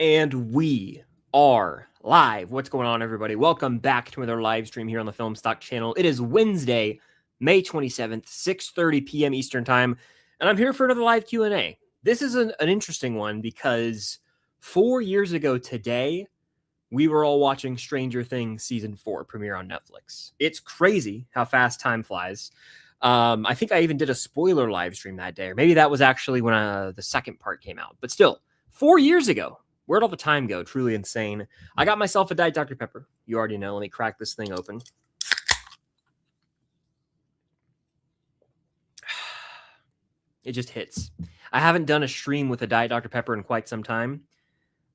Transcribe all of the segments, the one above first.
And we are live. What's going on, everybody? Welcome back to another live stream here on the Film Stock channel. It is Wednesday, May 27th, 6:30 p.m. Eastern Time, and I'm here for another live Q&A. This is an interesting one because 4 years ago today, we were all watching Stranger Things Season 4 premiere on Netflix. It's crazy how fast time flies. I think I even did a spoiler live stream that day, or maybe that was actually when the second part came out. But still, 4 years ago, where'd all the time go? Truly insane. I got myself a Diet Dr. Pepper. You already know. Let me crack this thing open. It just hits. I haven't done a stream with a Diet Dr. Pepper in quite some time.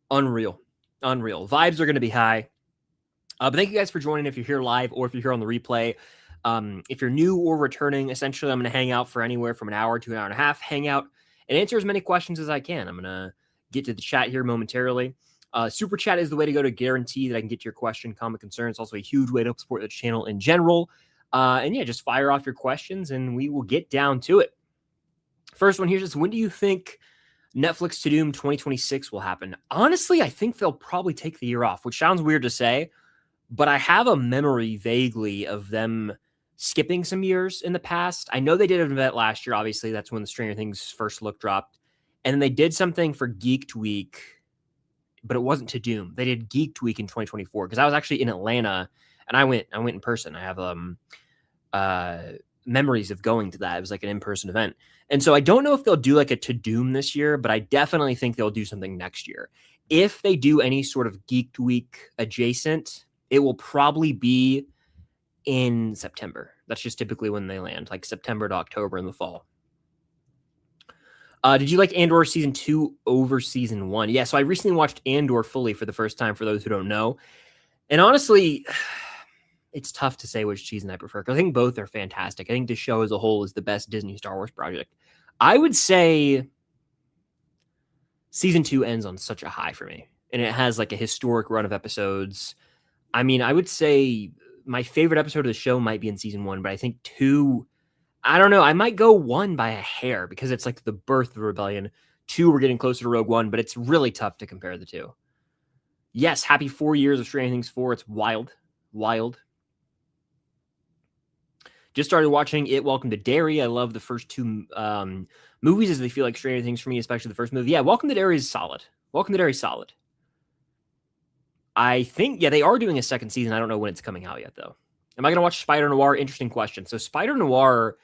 Unreal. Vibes are going to be high. But thank you guys for joining if you're here live or if you're here on the replay. If you're new or returning, essentially, I'm going to hang out for anywhere from an hour to an hour and a half. Hang out and answer as many questions as I can. I'm going to get to the chat here momentarily. Super chat is the way to go to guarantee that I can get to your question, comment, concern. It's also a huge way to help support the channel in general. And yeah, just fire off your questions and we will get down to it. First one here is, when do you think Netflix to Doom 2026 will happen? Honestly, I think they'll probably take the year off, which sounds weird to say, but I have a memory vaguely of them skipping some years in the past. I know they did an event last year. Obviously, that's when the Stranger Things first look dropped. And then they did something for Geeked Week, but it wasn't to Doom. They did Geeked Week in 2024 because I was actually in Atlanta and I went in person. I have memories of going to that. It was like an in-person event. And so I don't know if they'll do like a to Doom this year, but I definitely think they'll do something next year. If they do any sort of Geeked Week adjacent, it will probably be in September. That's just typically when they land, like September to October in the fall. Did you like Andor Season 2 over Season 1? Yeah, so I recently watched Andor fully for the first time, for those who don't know. And honestly, it's tough to say which season I prefer, because I think both are fantastic. I think the show as a whole is the best Disney Star Wars project. I would say Season 2 ends on such a high for me, and it has like a historic run of episodes. I mean, I would say my favorite episode of the show might be in Season 1, but I think 2, I don't know. I might go 1 by a hair because it's like the birth of the rebellion. 2, we're getting closer to Rogue One, but it's really tough to compare the two. Yes, happy 4 years of Stranger Things 4. It's wild. Just started watching It, Welcome to Derry. I love the first 2 movies as they feel like Stranger Things for me, especially the first movie. Yeah, Welcome to Derry is solid. I think, yeah, they are doing a second season. I don't know when it's coming out yet, though. Am I going to watch Spider Noir? Interesting question. So Spider Noir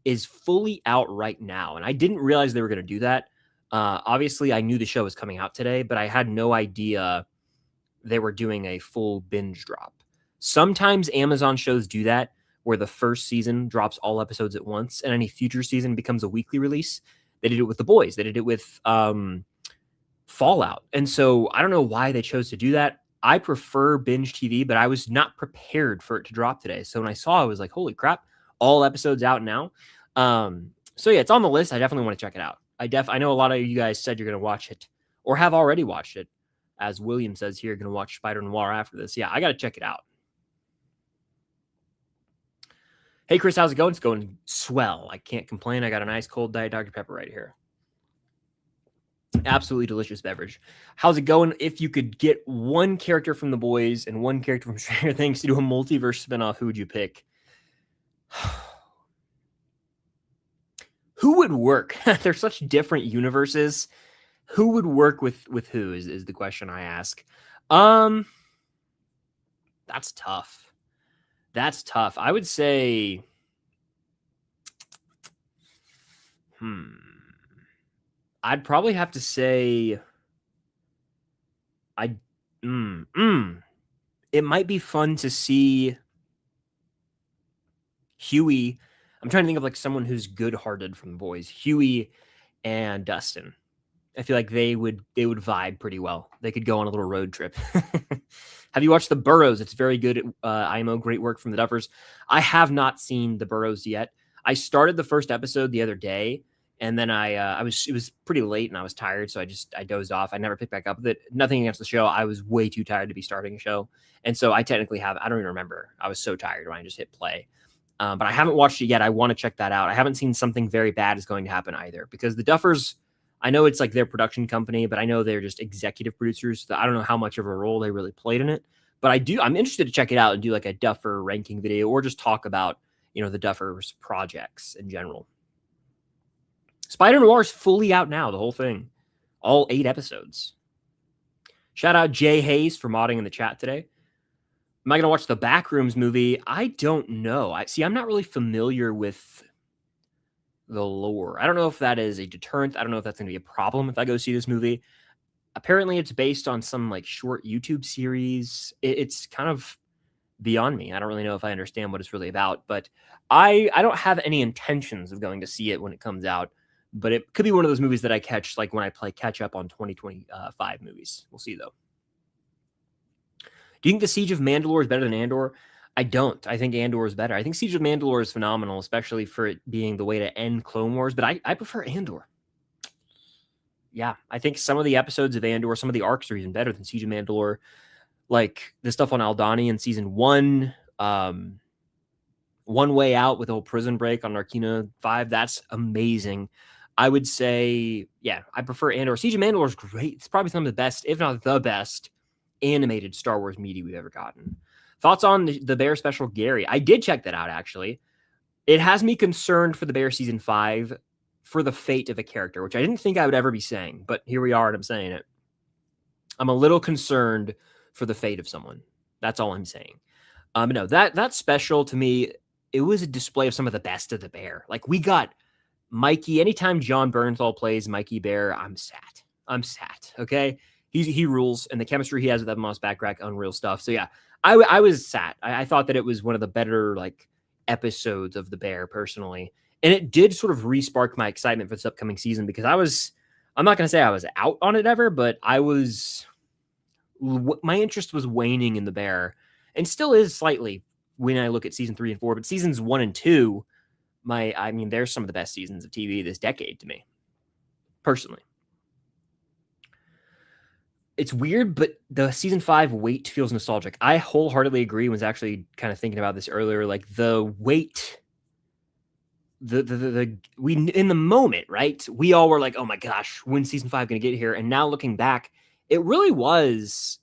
is fully out right now, and I didn't realize they were going to do that. Obviously, I knew the show was coming out today, but I had no idea they were doing a full binge drop. Sometimes Amazon shows do that, where the first season drops all episodes at once, and any future season becomes a weekly release. They did it with The Boys. They did it with Fallout. And so I don't know why they chose to do that. I prefer binge TV, but I was not prepared for it to drop today. So when I saw it, I was like, holy crap, all episodes out now. So yeah, it's on the list. I definitely want to check it out. I know a lot of you guys said you're going to watch it or have already watched it. As William says here, going to watch Spider Noir after this. Yeah, I got to check it out. Hey, Chris, how's it going? It's going swell. I can't complain. I got a nice cold Diet Dr. Pepper right here. Absolutely delicious beverage. How's it going? If you could get one character from The Boys and one character from Stranger Things to do a multiverse spinoff, who would you pick? Who would work? They're such different universes. Who would work with who is the question I ask. That's tough. I would say, I'd probably have to say, it might be fun to see Huey. I'm trying to think of like someone who's good-hearted from The Boys. Huey and Dustin. I feel like they would vibe pretty well. They could go on a little road trip. Have you watched The Burrows? It's very good. IMO, great work from the Duffers. I have not seen The Burrows yet. I started the first episode the other day, and then it was pretty late and I was tired, so I dozed off. I never picked back up with it. Nothing against the show. I was way too tired to be starting a show. And so I technically I don't even remember. I was so tired when I just hit play. But I haven't watched it yet. I want to check that out. I haven't seen Something Very Bad Is Going to Happen either, because the Duffers, I know it's like their production company, but I know they're just executive producers. So I don't know how much of a role they really played in it. But I'm interested to check it out and do like a Duffer ranking video or just talk about, the Duffer's projects in general. Spider Noir is fully out now, the whole thing. All 8 episodes. Shout out Jay Hayes for modding in the chat today. Am I going to watch the Backrooms movie? I don't know. I'm not really familiar with the lore. I don't know if that is a deterrent. I don't know if that's going to be a problem if I go see this movie. Apparently, it's based on some like short YouTube series. It's kind of beyond me. I don't really know if I understand what it's really about, but I don't have any intentions of going to see it when it comes out. But it could be one of those movies that I catch like when I play catch up on 2025 movies. We'll see though. Do you think the Siege of Mandalore is better than Andor? I don't. I think Andor is better. I think Siege of Mandalore is phenomenal, especially for it being the way to end Clone Wars, but I prefer Andor. Yeah, I think some of the episodes of Andor, some of the arcs are even better than Siege of Mandalore. Like the stuff on Aldhani in season 1, One Way Out with the whole prison break on Narkina 5, that's amazing. I would say, yeah, I prefer Andor. Siege of Mandalore is great. It's probably some of the best, if not the best, animated Star Wars media we've ever gotten. Thoughts on the Bear special, Gary? I did check that out, actually. It has me concerned for the Bear season 5 for the fate of a character, which I didn't think I would ever be saying, but here we are and I'm saying it. I'm a little concerned for the fate of someone. That's all I'm saying. No, that special to me, it was a display of some of the best of the Bear. Like we got Mikey. Anytime John Bernthal plays Mikey Bear, I'm sat. Okay, he rules, and the chemistry he has with Evan Moss Backrack, unreal stuff. So yeah, I was sat. I thought that it was one of the better like episodes of the Bear personally, and it did sort of re-spark my excitement for this upcoming season because I'm not going to say I was out on it ever, but my interest was waning in the Bear, and still is slightly when I look at season 3 and 4. But seasons 1 and 2, they're some of the best seasons of TV this decade to me, personally. It's weird, but the season 5 weight feels nostalgic. I wholeheartedly agree. Was actually kind of thinking about this earlier. Like the weight, we in the moment, right? We all were like, "Oh my gosh, when's season 5 going to get here?" And now looking back, it really was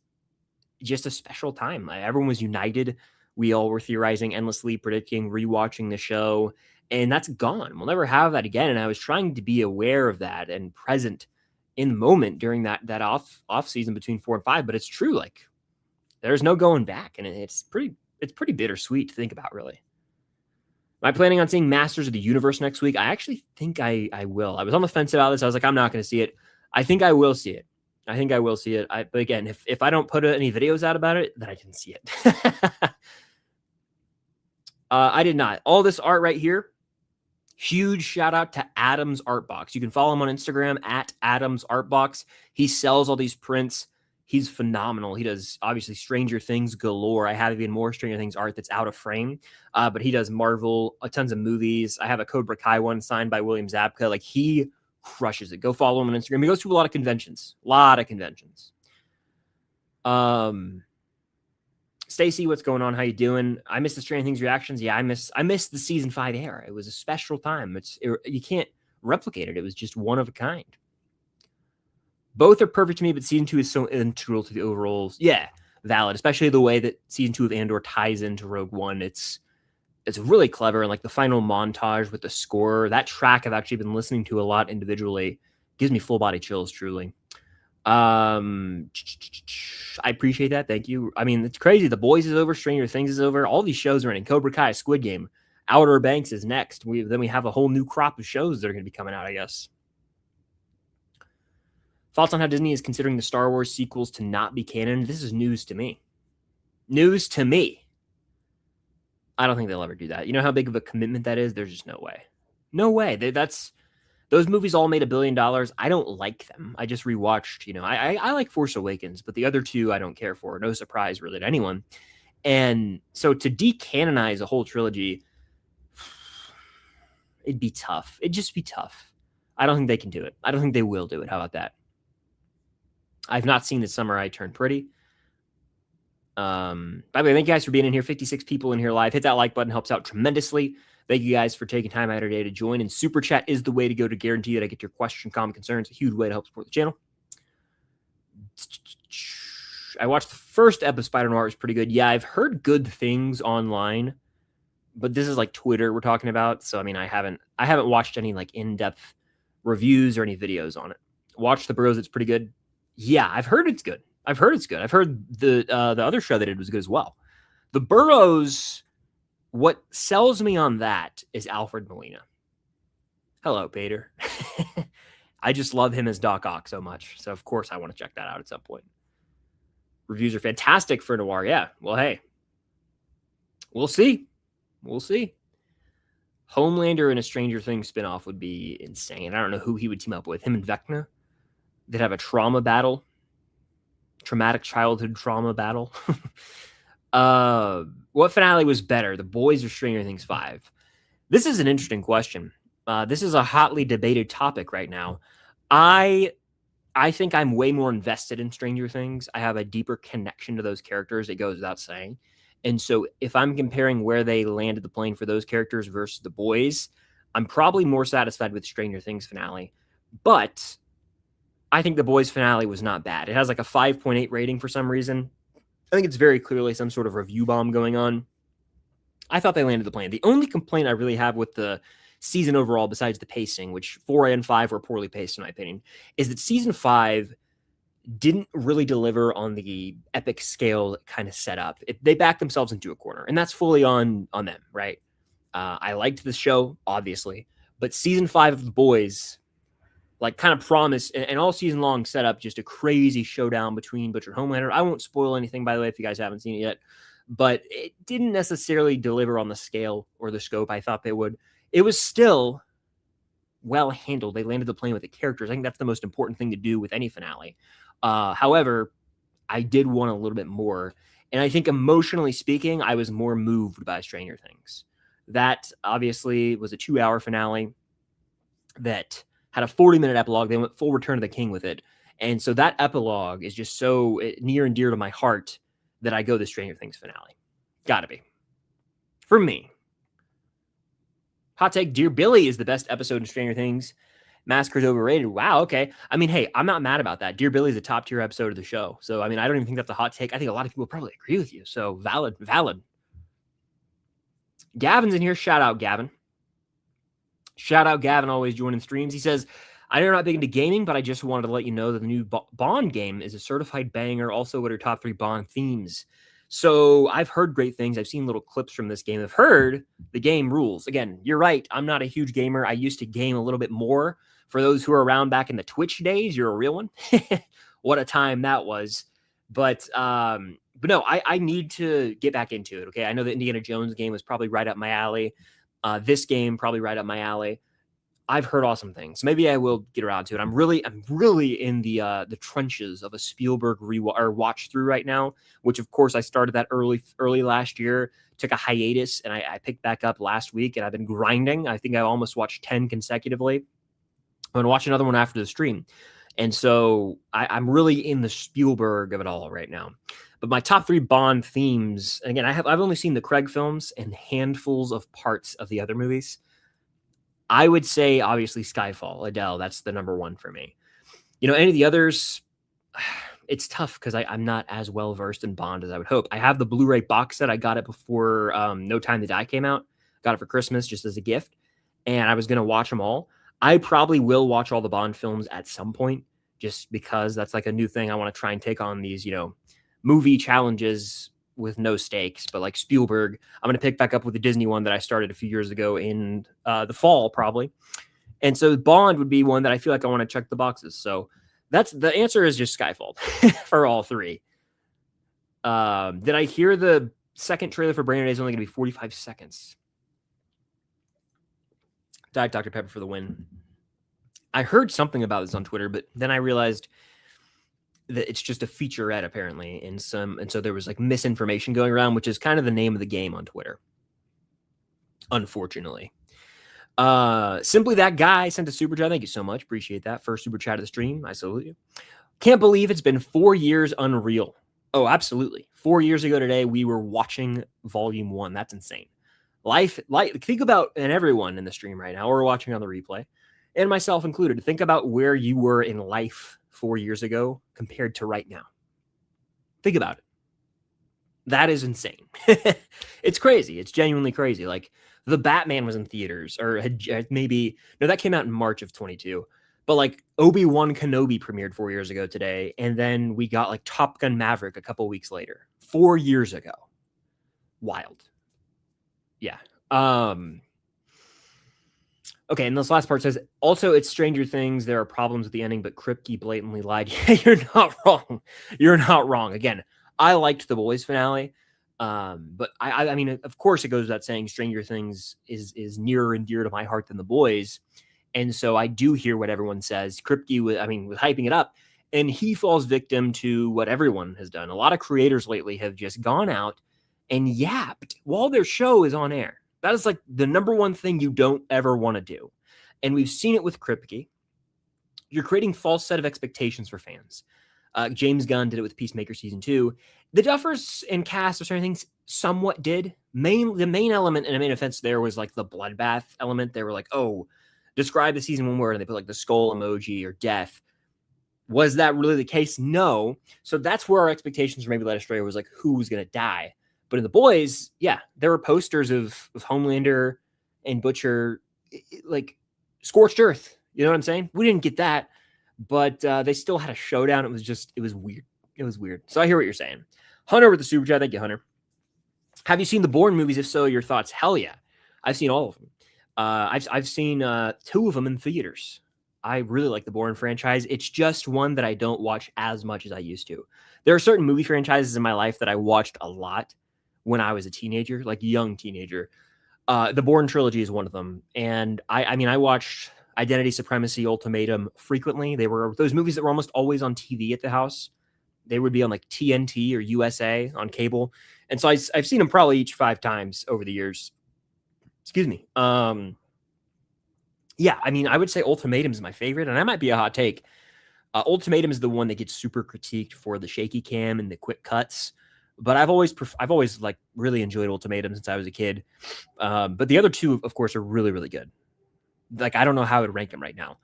just a special time. Like, everyone was united. We all were theorizing endlessly, predicting, rewatching the show, and that's gone. We'll never have that again. And I was trying to be aware of that and present in the moment during that off season between 4 and 5. But it's true, like there's no going back, and it's pretty bittersweet to think about, really. Am I planning on seeing Masters of the Universe next week? I actually think I will. I was on the fence about this. I was like, I'm not going to see it. I think I will see it. But again, if I don't put any videos out about it, then I didn't see it. I did not. All this art right here. Huge shout out to Adam's Art Box. You can follow him on Instagram at Adam's Art Box. He sells all these prints. He's phenomenal. He does obviously Stranger Things galore. I have even more Stranger Things art that's out of frame, but he does Marvel, tons of movies. I have a Cobra Kai one signed by William Zabka. Like he crushes it. Go follow him on Instagram. He goes to a lot of conventions. Stacy, what's going on? How you doing? I missed the Stranger Things reactions. Yeah, I missed the season 5 era. It was a special time. You can't replicate it. It was just one of a kind. Both are perfect to me, but season 2 is so integral to the overalls. Yeah, valid. Especially the way that season 2 of Andor ties into Rogue One. It's really clever, and like the final montage with the score, that track I've actually been listening to a lot individually. Gives me full body chills, truly. I appreciate that. Thank you. I mean, it's crazy. The Boys is over. Stranger Things is over. All these shows are in. Cobra Kai, Squid Game, Outer Banks is next. Then we have a whole new crop of shows that are going to be coming out, I guess. Thoughts on how Disney is considering the Star Wars sequels to not be canon? This is news to me. I don't think they'll ever do that. You know how big of a commitment that is? There's just no way. Those movies all made $1 billion. I don't like them. I just rewatched, I like Force Awakens, but the other two I don't care for. No surprise really to anyone. And so to decanonize a whole trilogy, it'd be tough. It'd just be tough. I don't think they can do it. I don't think they will do it. How about that? I've not seen This Summer I Turned Pretty. By the way, thank you guys for being in here. 56 people in here live. Hit that like button. Helps out tremendously. Thank you guys for taking time out of your day to join. And Super Chat is the way to go to guarantee that I get your question, comment, concerns. A huge way to help support the channel. I watched the first episode of Spider Noir. It was pretty good. Yeah, I've heard good things online, but this is like Twitter we're talking about. So I mean, I haven't watched any like in-depth reviews or any videos on it. Watch The Bros. It's pretty good. Yeah, I've heard it's good. I've heard the other show they did was good as well. The Burrows, what sells me on that is Alfred Molina. Hello, Peter. I just love him as Doc Ock so much. So, of course, I want to check that out at some point. Reviews are fantastic for Noir. Yeah. Well, hey. We'll see. We'll see. Homelander in a Stranger Things spinoff would be insane. I don't know who he would team up with. Him and Vecna. They'd have a trauma battle. Traumatic childhood trauma battle. What finale was better, The Boys or Stranger Things 5? This is an interesting question. This is a hotly debated topic right now. I think I'm way more invested in Stranger Things. I have a deeper connection to those characters. It goes without saying. And so if I'm comparing where they landed the plane for those characters versus The Boys, I'm probably more satisfied with Stranger Things finale. But I think The Boys finale was not bad. It has like a 5.8 rating for some reason. I think it's very clearly some sort of review bomb going on. I thought they landed the plane. The only complaint I really have with the season overall, besides the pacing, which 4 and 5 were poorly paced in my opinion, is that season 5 didn't really deliver on the epic scale that kind of set up. They backed themselves into a corner, and that's fully on them, right? I liked the show, obviously, but season 5 of The Boys, like, kind of promised, and all season long set up just a crazy showdown between Butcher and Homelander. I won't spoil anything, by the way, if you guys haven't seen it yet, but it didn't necessarily deliver on the scale or the scope I thought they would. It was still well handled. They landed the plane with the characters. I think that's the most important thing to do with any finale. However, I did want a little bit more. And I think emotionally speaking, I was more moved by Stranger Things. That obviously was a 2-hour finale that had a 40-minute epilogue. They went full Return of the King with it. And so that epilogue is just so near and dear to my heart that I go the Stranger Things finale. Gotta be. For me. Hot take, Dear Billy is the best episode in Stranger Things. Massacre's overrated. Wow, okay. I mean, hey, I'm not mad about that. Dear Billy is a top-tier episode of the show. So, I mean, I don't even think that's a hot take. I think a lot of people probably agree with you. So, valid. Gavin's in here. Shout out, Gavin. Shout out, Gavin, always joining streams. He says, I know you're not big into gaming, but I just wanted to let you know that the new Bond game is a certified banger. Also, what are your top 3 Bond themes? So I've heard great things. I've seen little clips from this game. I've heard the game rules. Again, you're right. I'm not a huge gamer. I used to game a little bit more. For those who are around back in the Twitch days, you're a real one. What a time that was. But no, I need to get back into it. Okay. I know the Indiana Jones game was probably right up my alley. This game probably right up my alley. I've heard awesome things. Maybe I will get around to it. I'm really in the trenches of a Spielberg watch through right now, which of course I started that early last year, took a hiatus, and I picked back up last week, and I've been grinding. I think I almost watched 10 consecutively. I'm going to watch another one after the stream. And so I'm really in the Spielberg of it all right now. But my top 3 Bond themes, and again, I've only seen the Craig films and handfuls of parts of the other movies. I would say, obviously, Skyfall, Adele. That's the number 1 for me. You know, any of the others, it's tough because I'm not as well versed in Bond as I would hope. I have the Blu-ray box set. I got it before No Time to Die came out. Got it for Christmas just as a gift. And I was going to watch them all. I probably will watch all the Bond films at some point just because that's like a new thing. I want to try and take on these, movie challenges with no stakes, but like Spielberg, I'm going to pick back up with the Disney one that I started a few years ago in the fall, probably. And so Bond would be one that I feel like I want to check the boxes. So that's the answer is just Skyfall for all 3. Did I hear the second trailer for Brand New Day is only going to be 45 seconds? Diet Dr. Pepper for the win. I heard something about this on Twitter, but then I realized that it's just a featurette apparently and so there was like misinformation going around, which is kind of the name of the game on Twitter. Unfortunately. Simply That Guy sent a super chat. Thank you so much. Appreciate that. First super chat of the stream. I salute you. Can't believe it's been 4 years. Unreal. Oh, absolutely. 4 years ago today, we were watching Volume 1. That's insane. Life, like, think about, and everyone in the stream right now or watching on the replay, and myself included, think about where you were in life 4 years ago compared to right now. Think about it. That is insane. It's crazy. It's genuinely crazy. Like, the Batman was in theaters, or had maybe, no, that came out in March of 22. But like Obi-Wan Kenobi premiered 4 years ago today, and then we got like Top Gun Maverick a couple weeks later. 4 years ago. Wild. Yeah. Okay, and this last part says, also, it's Stranger Things. There are problems with the ending, but Kripke blatantly lied. Yeah, you're not wrong. You're not wrong. Again, I liked the Boys finale, but I mean, of course, it goes without saying, Stranger Things is nearer and dear to my heart than the Boys, and so I do hear what everyone says. Kripke was hyping it up, and he falls victim to what everyone has done. A lot of creators lately have just gone out and yapped while their show is on air. That is like the number one thing you don't ever want to do. And we've seen it with Kripke. You're creating false set of expectations for fans. James Gunn did it with Peacemaker Season 2. The Duffers and cast of certain things somewhat did. The main element and the main offense there was like the bloodbath element. They were like, oh, describe the season one word, and they put like the skull emoji or death. Was that really the case? No. So that's where our expectations were maybe led astray, was like, who was going to die? But in the Boys, yeah, there were posters of Homelander and Butcher, like scorched earth. You know what I'm saying? We didn't get that, but they still had a showdown. It was weird. It was weird. So I hear what you're saying. Hunter with the super chat. Thank you, Hunter. Have you seen the Bourne movies? If so, your thoughts? Hell yeah. I've seen all of them. I've seen 2 of them in theaters. I really like the Bourne franchise. It's just one that I don't watch as much as I used to. There are certain movie franchises in my life that I watched a lot when I was a teenager, like young teenager. The Bourne trilogy is one of them. And I watched Identity, Supremacy, Ultimatum frequently. They were those movies that were almost always on TV at the house. They would be on like TNT or USA on cable. And so I've seen them probably each 5 times over the years. Excuse me. Yeah, I would say Ultimatum is my favorite, and that might be a hot take. Ultimatum is the one that gets super critiqued for the shaky cam and the quick cuts. But I've always like really enjoyed Ultimatum since I was a kid. But the other 2, of course, are really, really good. Like, I don't know how I would rank them right now.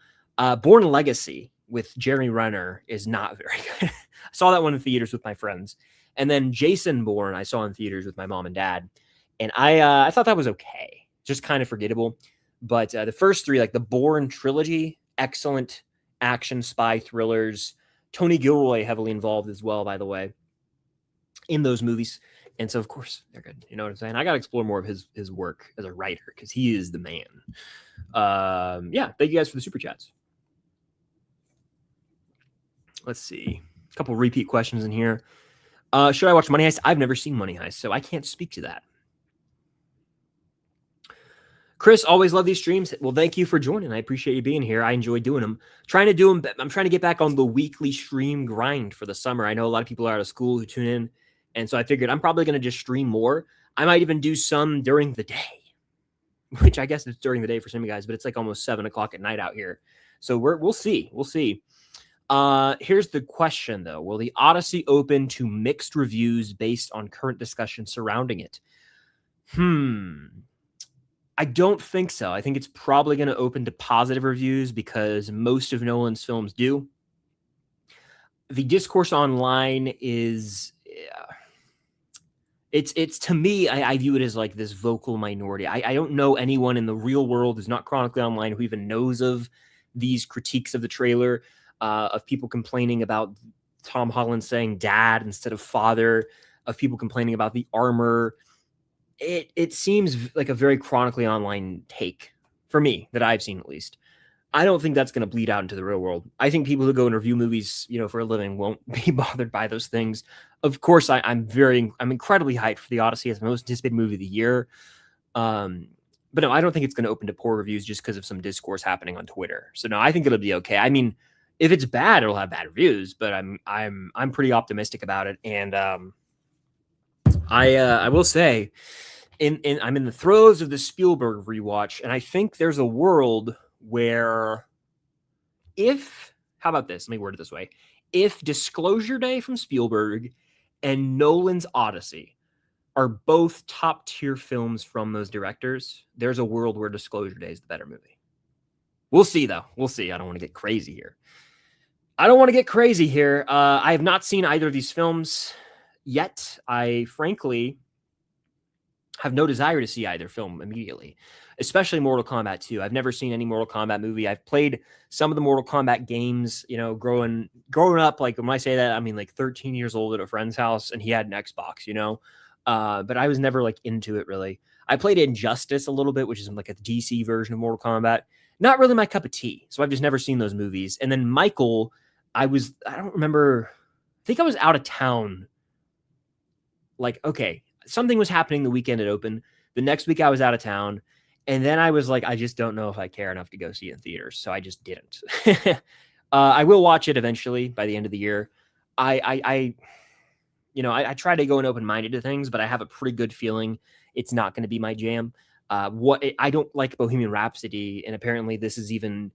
Bourne Legacy with Jeremy Renner is not very good. I saw that one in theaters with my friends. And then Jason Bourne I saw in theaters with my mom and dad. And I thought that was okay. Just kind of forgettable. But the first 3, like the Bourne trilogy, excellent action spy thrillers. Tony Gilroy heavily involved as well, by the way, in those movies. And so, of course, they're good. You know what I'm saying? I got to explore more of his work as a writer, because he is the man. Yeah, thank you guys for the super chats. Let's see. A couple repeat questions in here. Should I watch Money Heist? I've never seen Money Heist, so I can't speak to that. Chris, always love these streams. Well, thank you for joining. I appreciate you being here. I enjoy doing them. I'm trying to get back on the weekly stream grind for the summer. I know a lot of people are out of school who tune in, and so I figured I'm probably going to just stream more. I might even do some during the day, which I guess it's during the day for some of you guys, but it's like almost 7 o'clock at night out here. So we'll see. We'll see. Here's the question, though. Will the Odyssey open to mixed reviews based on current discussion surrounding it? I don't think so. I think it's probably going to open to positive reviews, because most of Nolan's films do. The discourse online is, it's to me, I view it as like this vocal minority. I don't know anyone in the real world who's not chronically online who even knows of these critiques of the trailer, of people complaining about Tom Holland saying dad instead of father, of people complaining about the armor. It seems like a very chronically online take for me, that I've seen at least. I don't think that's going to bleed out into the real world. I think people who go and review movies, for a living won't be bothered by those things. Of course, I'm incredibly hyped for the Odyssey as the most anticipated movie of the year. But no, I don't think it's going to open to poor reviews just because of some discourse happening on Twitter. So no, I think it'll be okay. I mean, if it's bad, it'll have bad reviews, but I'm pretty optimistic about it. And I will say, I'm in the throes of the Spielberg rewatch, and I think there's a world where how about this? Let me word it this way. If Disclosure Day from Spielberg and Nolan's Odyssey are both top tier films from those directors, there's a world where Disclosure Day is the better movie. We'll see, though. We'll see. I don't want to get crazy here. I have not seen either of these films yet. I frankly have no desire to see either film immediately, especially Mortal Kombat 2. I've never seen any Mortal Kombat movie. I've played some of the Mortal Kombat games, growing up. Like, when I say that, I mean like 13 years old at a friend's house, and he had an Xbox, but I was never like into it really. I played Injustice a little bit, which is like a DC version of Mortal Kombat. Not really my cup of tea. So I've just never seen those movies. And then Michael, I don't remember. I think I was out of town. Like, okay, something was happening the weekend it opened. The next week I was out of town. And then I was like, I just don't know if I care enough to go see it in theaters. So I just didn't. I will watch it eventually by the end of the year. I try to go in open-minded to things, but I have a pretty good feeling it's not going to be my jam. I don't like Bohemian Rhapsody, and apparently this is even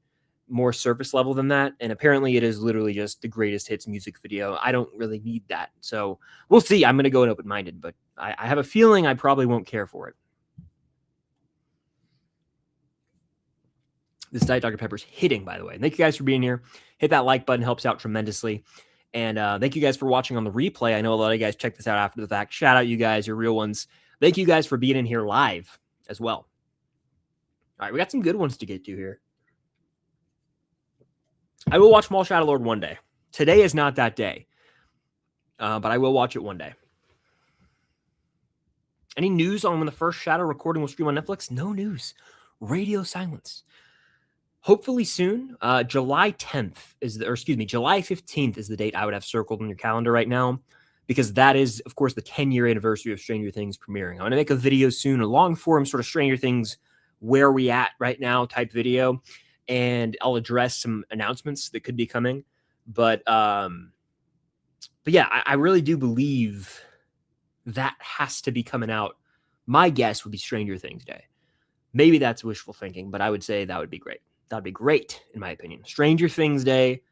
more surface level than that. And apparently it is literally just the greatest hits music video. I don't really need that. So we'll see. I'm going to go in open-minded, but I have a feeling I probably won't care for it. This Diet Dr. Pepper's hitting, by the way. Thank you guys for being here. Hit that like button. Helps out tremendously. And thank you guys for watching on the replay. I know a lot of you guys check this out after the fact. Shout out you guys. You're real ones. Thank you guys for being in here live as well. All right, we got some good ones to get to here. I will watch Mall Shadow Lord one day. Today is not that day, but I will watch it one day. Any news on when the first Shadow recording will stream on Netflix? No news. Radio silence. Hopefully soon. July 15th is the date I would have circled on your calendar right now, because that is, of course, the 10-year anniversary of Stranger Things premiering. I'm going to make a video soon, a long-form sort of Stranger Things, where we at right now type video, and I'll address some announcements that could be coming. But yeah, I really do believe that has to be coming out. My guess would be Stranger Things Day. Maybe that's wishful thinking, but I would say that would be great. That would be great, in my opinion. Stranger Things Day.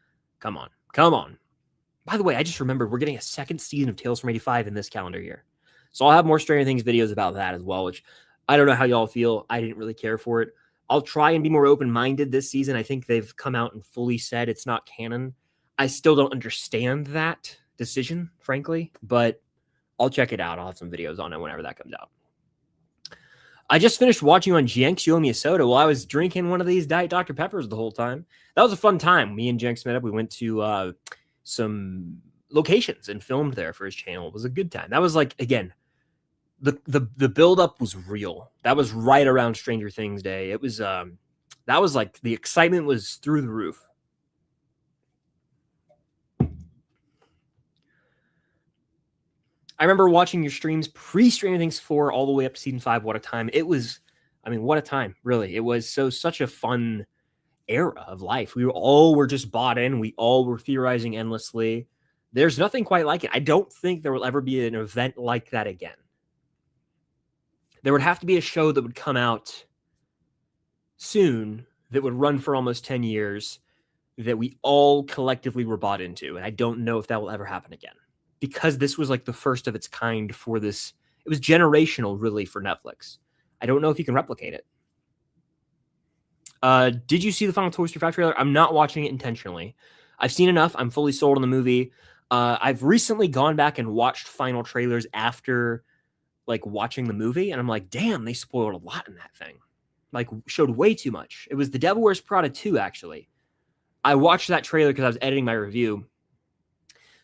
Come on. Come on. By the way, I just remembered we're getting a second season of Tales from 85 in this calendar year. So I'll have more Stranger Things videos about that as well, which I don't know how y'all feel. I didn't really care for it. I'll try and be more open-minded this season. I think they've come out and fully said it's not canon. I still don't understand that decision, frankly, but I'll check it out. I'll have some videos on it whenever that comes out. I just finished watching you on Jenks. You owe me a soda. Well, I was drinking one of these Diet Dr. Peppers the whole time. That was a fun time. Me and Jenks met up. We went to some locations and filmed there for his channel. It was a good time. That was like, again, the build-up was real. That was right around Stranger Things Day. It was that was like, the excitement was through the roof. I remember watching your streams pre-Stranger Things 4 all the way up to season 5. What a time. It was, what a time, really. It was such a fun era of life. We were just bought in. We all were theorizing endlessly. There's nothing quite like it. I don't think there will ever be an event like that again. There would have to be a show that would come out soon that would run for almost 10 years that we all collectively were bought into. And I don't know if that will ever happen again, because this was like the first of its kind for this. It was generational, really, for Netflix. I don't know if you can replicate it. Did you see the final Toy Story 5 trailer? I'm not watching it intentionally. I've seen enough. I'm fully sold on the movie. I've recently gone back and watched final trailers after like watching the movie, and I'm like, damn, they spoiled a lot in that thing. Like, showed way too much. It was The Devil Wears Prada 2, actually. I watched that trailer because I was editing my review.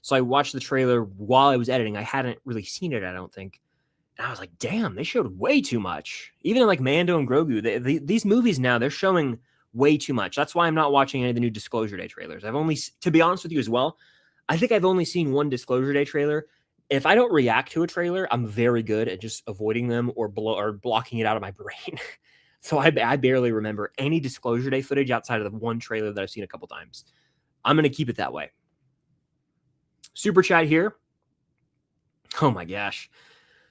So I watched the trailer while I was editing. I hadn't really seen it, I don't think. And I was like, damn, they showed way too much. Even in like Mando and Grogu, these movies now, they're showing way too much. That's why I'm not watching any of the new Disclosure Day trailers. To be honest with you as well, I think I've only seen one Disclosure Day trailer. If I don't react to a trailer, I'm very good at just avoiding them or blocking it out of my brain. So I barely remember any Disclosure Day footage outside of the one trailer that I've seen a couple times. I'm going to keep it that way. Super chat here. Oh my gosh.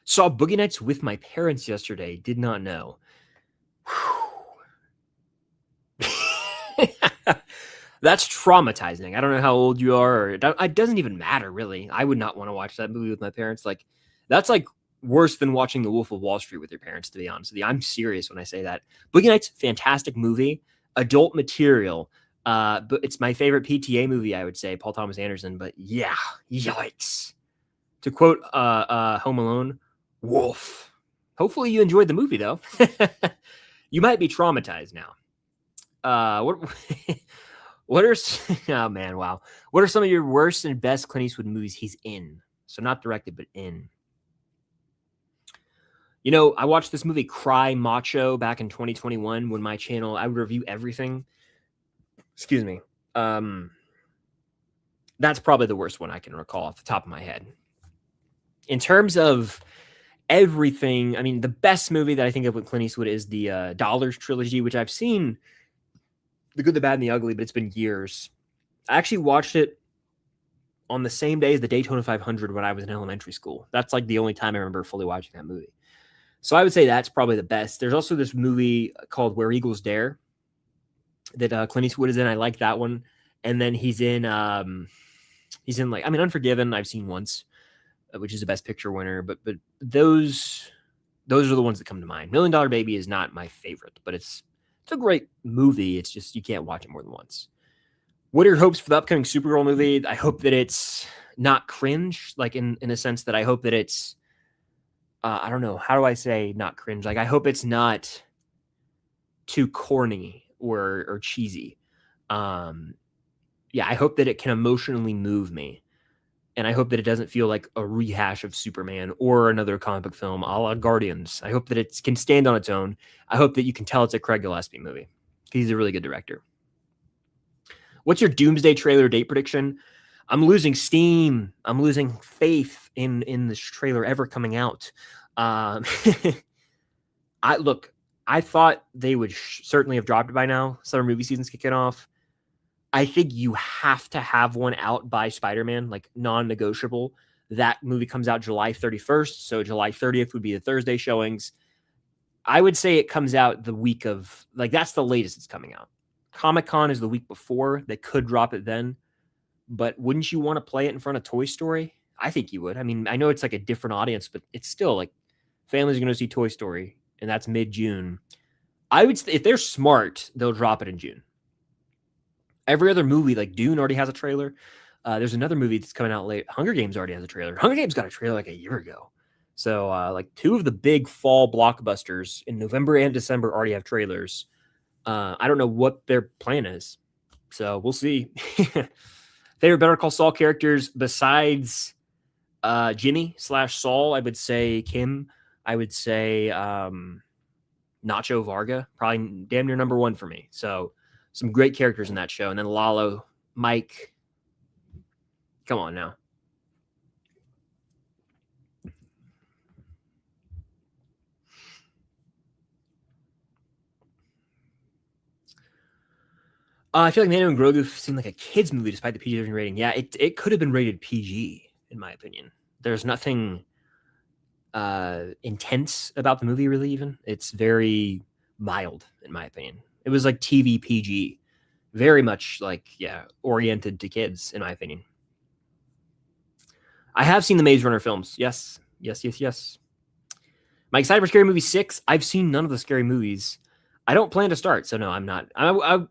Saw Boogie Nights with my parents yesterday. Did not know. That's traumatizing. I don't know how old you are. It doesn't even matter, really. I would not want to watch that movie with my parents. Like, that's like worse than watching The Wolf of Wall Street with your parents, to be honest with you. I'm serious when I say that. Boogie Nights, fantastic movie, adult material. But it's my favorite PTA movie, I would say, Paul Thomas Anderson. But yeah, yikes. To quote Home Alone, wolf. Hopefully you enjoyed the movie, though. You might be traumatized now. What are oh man, wow. What are some of your worst and best Clint Eastwood movies he's in? So not directed, but in. You know, I watched this movie Cry Macho back in 2021 when my channel, I would review everything. Excuse me. That's probably the worst one I can recall off the top of my head. In terms of everything, I mean, the best movie that I think of with Clint Eastwood is the Dollars trilogy, which I've seen, The Good, the Bad, and the Ugly, but it's been years. I actually watched it on the same day as the Daytona 500 when I was in elementary school. That's like the only time I remember fully watching that movie. So I would say that's probably the best. There's also this movie called Where Eagles Dare that Clint Eastwood is in. I like that one. And then he's in like, I mean, Unforgiven I've seen once, which is a Best Picture winner. But those are the ones that come to mind. $1 Million Baby is not my favorite, but it's a great movie. It's just you can't watch it more than once. What are your hopes for the upcoming Supergirl movie? I hope that it's not cringe, like in a sense that I hope that it's, I don't know, how do I say not cringe? Like I hope it's not too corny or cheesy. Yeah, I hope that it can emotionally move me. And I hope that it doesn't feel like a rehash of Superman or another comic book film a la Guardians. I hope that it can stand on its own. I hope that you can tell it's a Craig Gillespie movie. He's a really good director. What's your doomsday trailer date prediction? I'm losing steam. I'm losing faith in this trailer ever coming out. I thought they would certainly have dropped it by now. Summer movie season's kicking off. I think you have to have one out by Spider-Man, like non-negotiable. That movie comes out July 31st, so July 30th would be the Thursday showings. I would say it comes out the week of, like, that's the latest it's coming out. Comic-Con is the week before. They could drop it then. But wouldn't you want to play it in front of Toy Story? I think you would. I mean, I know it's like a different audience, but it's still like families are going to see Toy Story, and that's mid-June. I would, if they're smart, they'll drop it in June. Every other movie, like Dune, already has a trailer. There's another movie that's coming out late. Hunger Games already has a trailer. Hunger Games got a trailer like a year ago. So, like two of the big fall blockbusters in November and December already have trailers. I don't know what their plan is. So we'll see. Favorite Better Call Saul characters besides Jimmy / Saul, I would say Kim. I would say Nacho Varga. Probably damn near number one for me. So some great characters in that show. And then Lalo, Mike. Come on now. I feel like Mandalorian and Grogu seemed like a kid's movie despite the PG-13 rating. Yeah, it could have been rated PG, in my opinion. There's nothing intense about the movie, really, even. It's very mild, in my opinion. It was like TV PG. Very much like, yeah, oriented to kids, in my opinion. I have seen the Maze Runner films. Yes. Am I excited for Scary Movie 6? I've seen none of the Scary Movies. I don't plan to start, so no, I'm not. I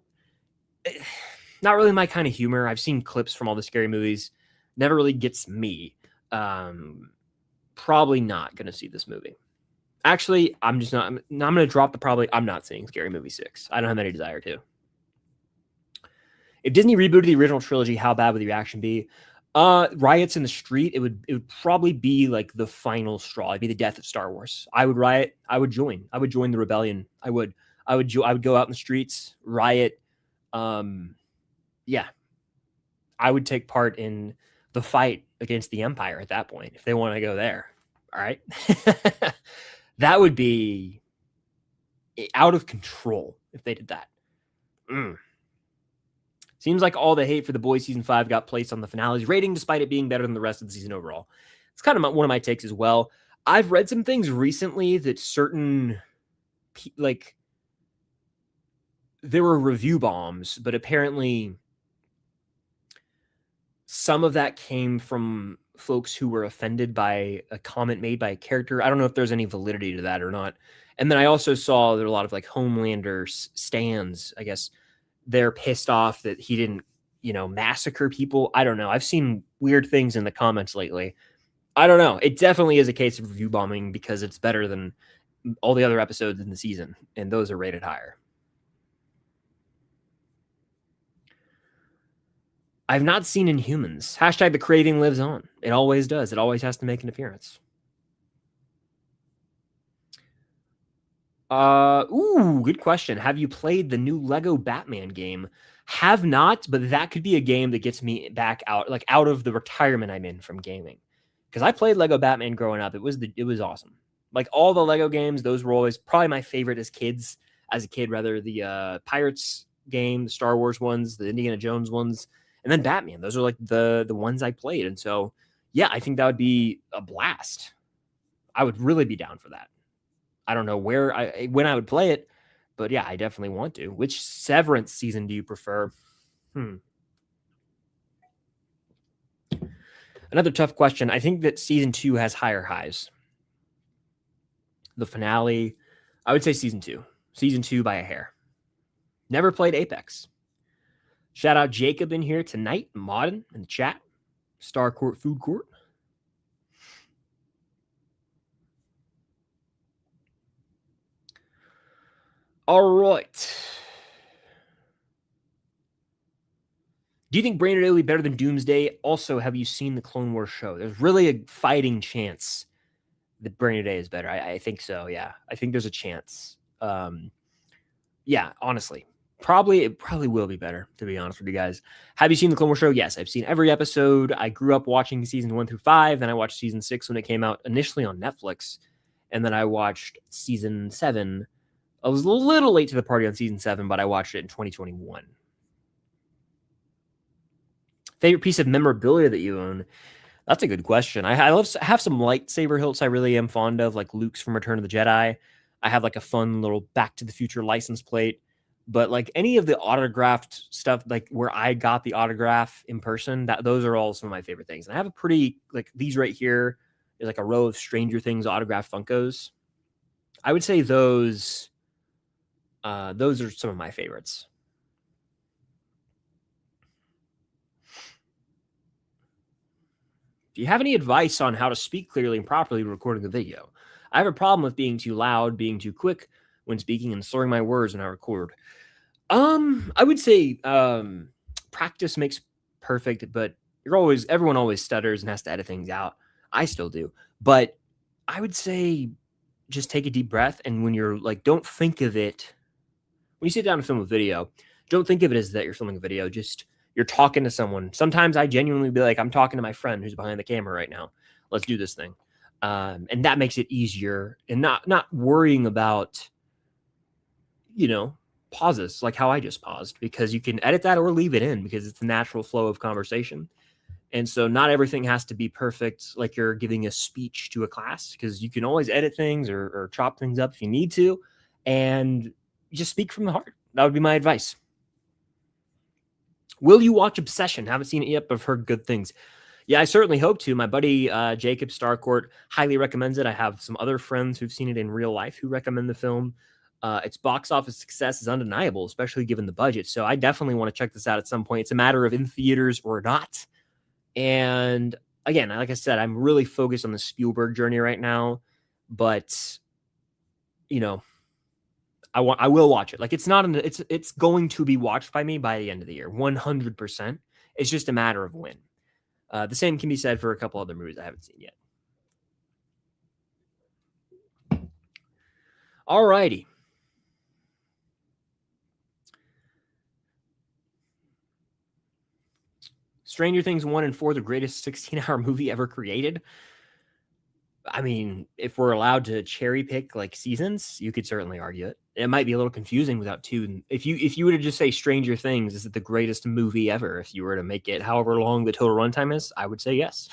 not really my kind of humor. I've seen clips from all the Scary Movies. Never really gets me. Probably not going to see this movie. Actually, I'm going to drop the probably. I'm not seeing Scary Movie 6. I don't have any desire to. If Disney rebooted the original trilogy, how bad would the reaction be? Riots in the street. It would probably be like the final straw. It'd be the death of Star Wars. I would riot. I would join the rebellion. I would go out in the streets, riot. Yeah, I would take part in the fight against the Empire at that point if they want to go there. All right. That would be out of control if they did that. Seems like all the hate for The Boys season 5 got placed on the finale's rating, despite it being better than the rest of the season overall. It's kind of one of my takes as well. I've read some things recently that certain, like, there were review bombs, but apparently some of that came from folks who were offended by a comment made by a character. I don't know if there's any validity to that or not. And then I also saw there were a lot of like Homelander stands, I guess. They're pissed off that he didn't, massacre people. I don't know. I've seen weird things in the comments lately. I don't know. It definitely is a case of review bombing because it's better than all the other episodes in the season, and those are rated higher. I've not seen Inhumans. Hashtag the craving lives on. It always does. It always has to make an appearance. Good question. Have you played the new Lego Batman game? Have not, but that could be a game that gets me back out of the retirement I'm in from gaming. Because I played Lego Batman growing up. It was awesome. Like all the Lego games, those were always probably my favorite as a kid, rather the Pirates game, the Star Wars ones, the Indiana Jones ones, and then Batman. Those are like the ones I played. And so, yeah, I think that would be a blast. I would really be down for that. I don't know when I would play it, but yeah, I definitely want to. Which Severance season do you prefer? Another tough question. I think that season 2 has higher highs. The finale, I would say season 2. Season 2 by a hair. Never played Apex. Shout out Jacob in here tonight, Modern in the chat. Star Court Food Court. All right. Do you think Brainerd will be better than Doomsday? Also, have you seen the Clone Wars show? There's really a fighting chance that Brainerd is better. I think so, yeah. I think there's a chance. Yeah, honestly. It probably will be better, to be honest with you guys. Have you seen the Clone Wars show? Yes, I've seen every episode. I grew up watching season 1 through 5, then I watched season 6 when it came out initially on Netflix, and then I watched season 7. I was a little late to the party on season 7, but I watched it in 2021. Favorite piece of memorabilia that you own? That's a good question. I have some lightsaber hilts I really am fond of, like Luke's from Return of the Jedi. I have like a fun little Back to the Future license plate. But like any of the autographed stuff, like where I got the autograph in person, those are all some of my favorite things. And I have a pretty, like these right here is like a row of Stranger Things autographed Funkos. I would say those are some of my favorites. Do you have any advice on how to speak clearly and properly when recording the video? I have a problem with being too loud, being too quick when speaking, and slurring my words when I record. I would say practice makes perfect, but everyone always stutters and has to edit things out. I still do. But I would say just take a deep breath, and when you're like, don't think of it. When you sit down to film a video, don't think of it as that you're filming a video. Just you're talking to someone. Sometimes I genuinely be like, I'm talking to my friend who's behind the camera right now. Let's do this thing. And that makes it easier and not worrying about, pauses like how I just paused, because you can edit that or leave it in because it's the natural flow of conversation. And so not everything has to be perfect like you're giving a speech to a class, because you can always edit things or chop things up if you need to, and just speak from the heart. That would be my advice. Will you watch Obsession? Haven't seen it yet, but I've heard good things. Yeah, I certainly hope to. My buddy Jacob Starcourt highly recommends it. I have some other friends who've seen it in real life who recommend the film. Its box office success is undeniable, especially given the budget. So I definitely want to check this out at some point. It's a matter of in theaters or not. And again, like I said, I'm really focused on the Spielberg journey right now. But, I will watch it. Like it's going to be watched by me by the end of the year, 100%. It's just a matter of when. The same can be said for a couple other movies I haven't seen yet. All righty. Stranger Things 1 and 4, the greatest 16-hour movie ever created. I mean, if we're allowed to cherry pick like seasons, you could certainly argue it. It might be a little confusing without two. If you were to just say Stranger Things, is it the greatest movie ever? If you were to make it however long the total runtime is, I would say yes.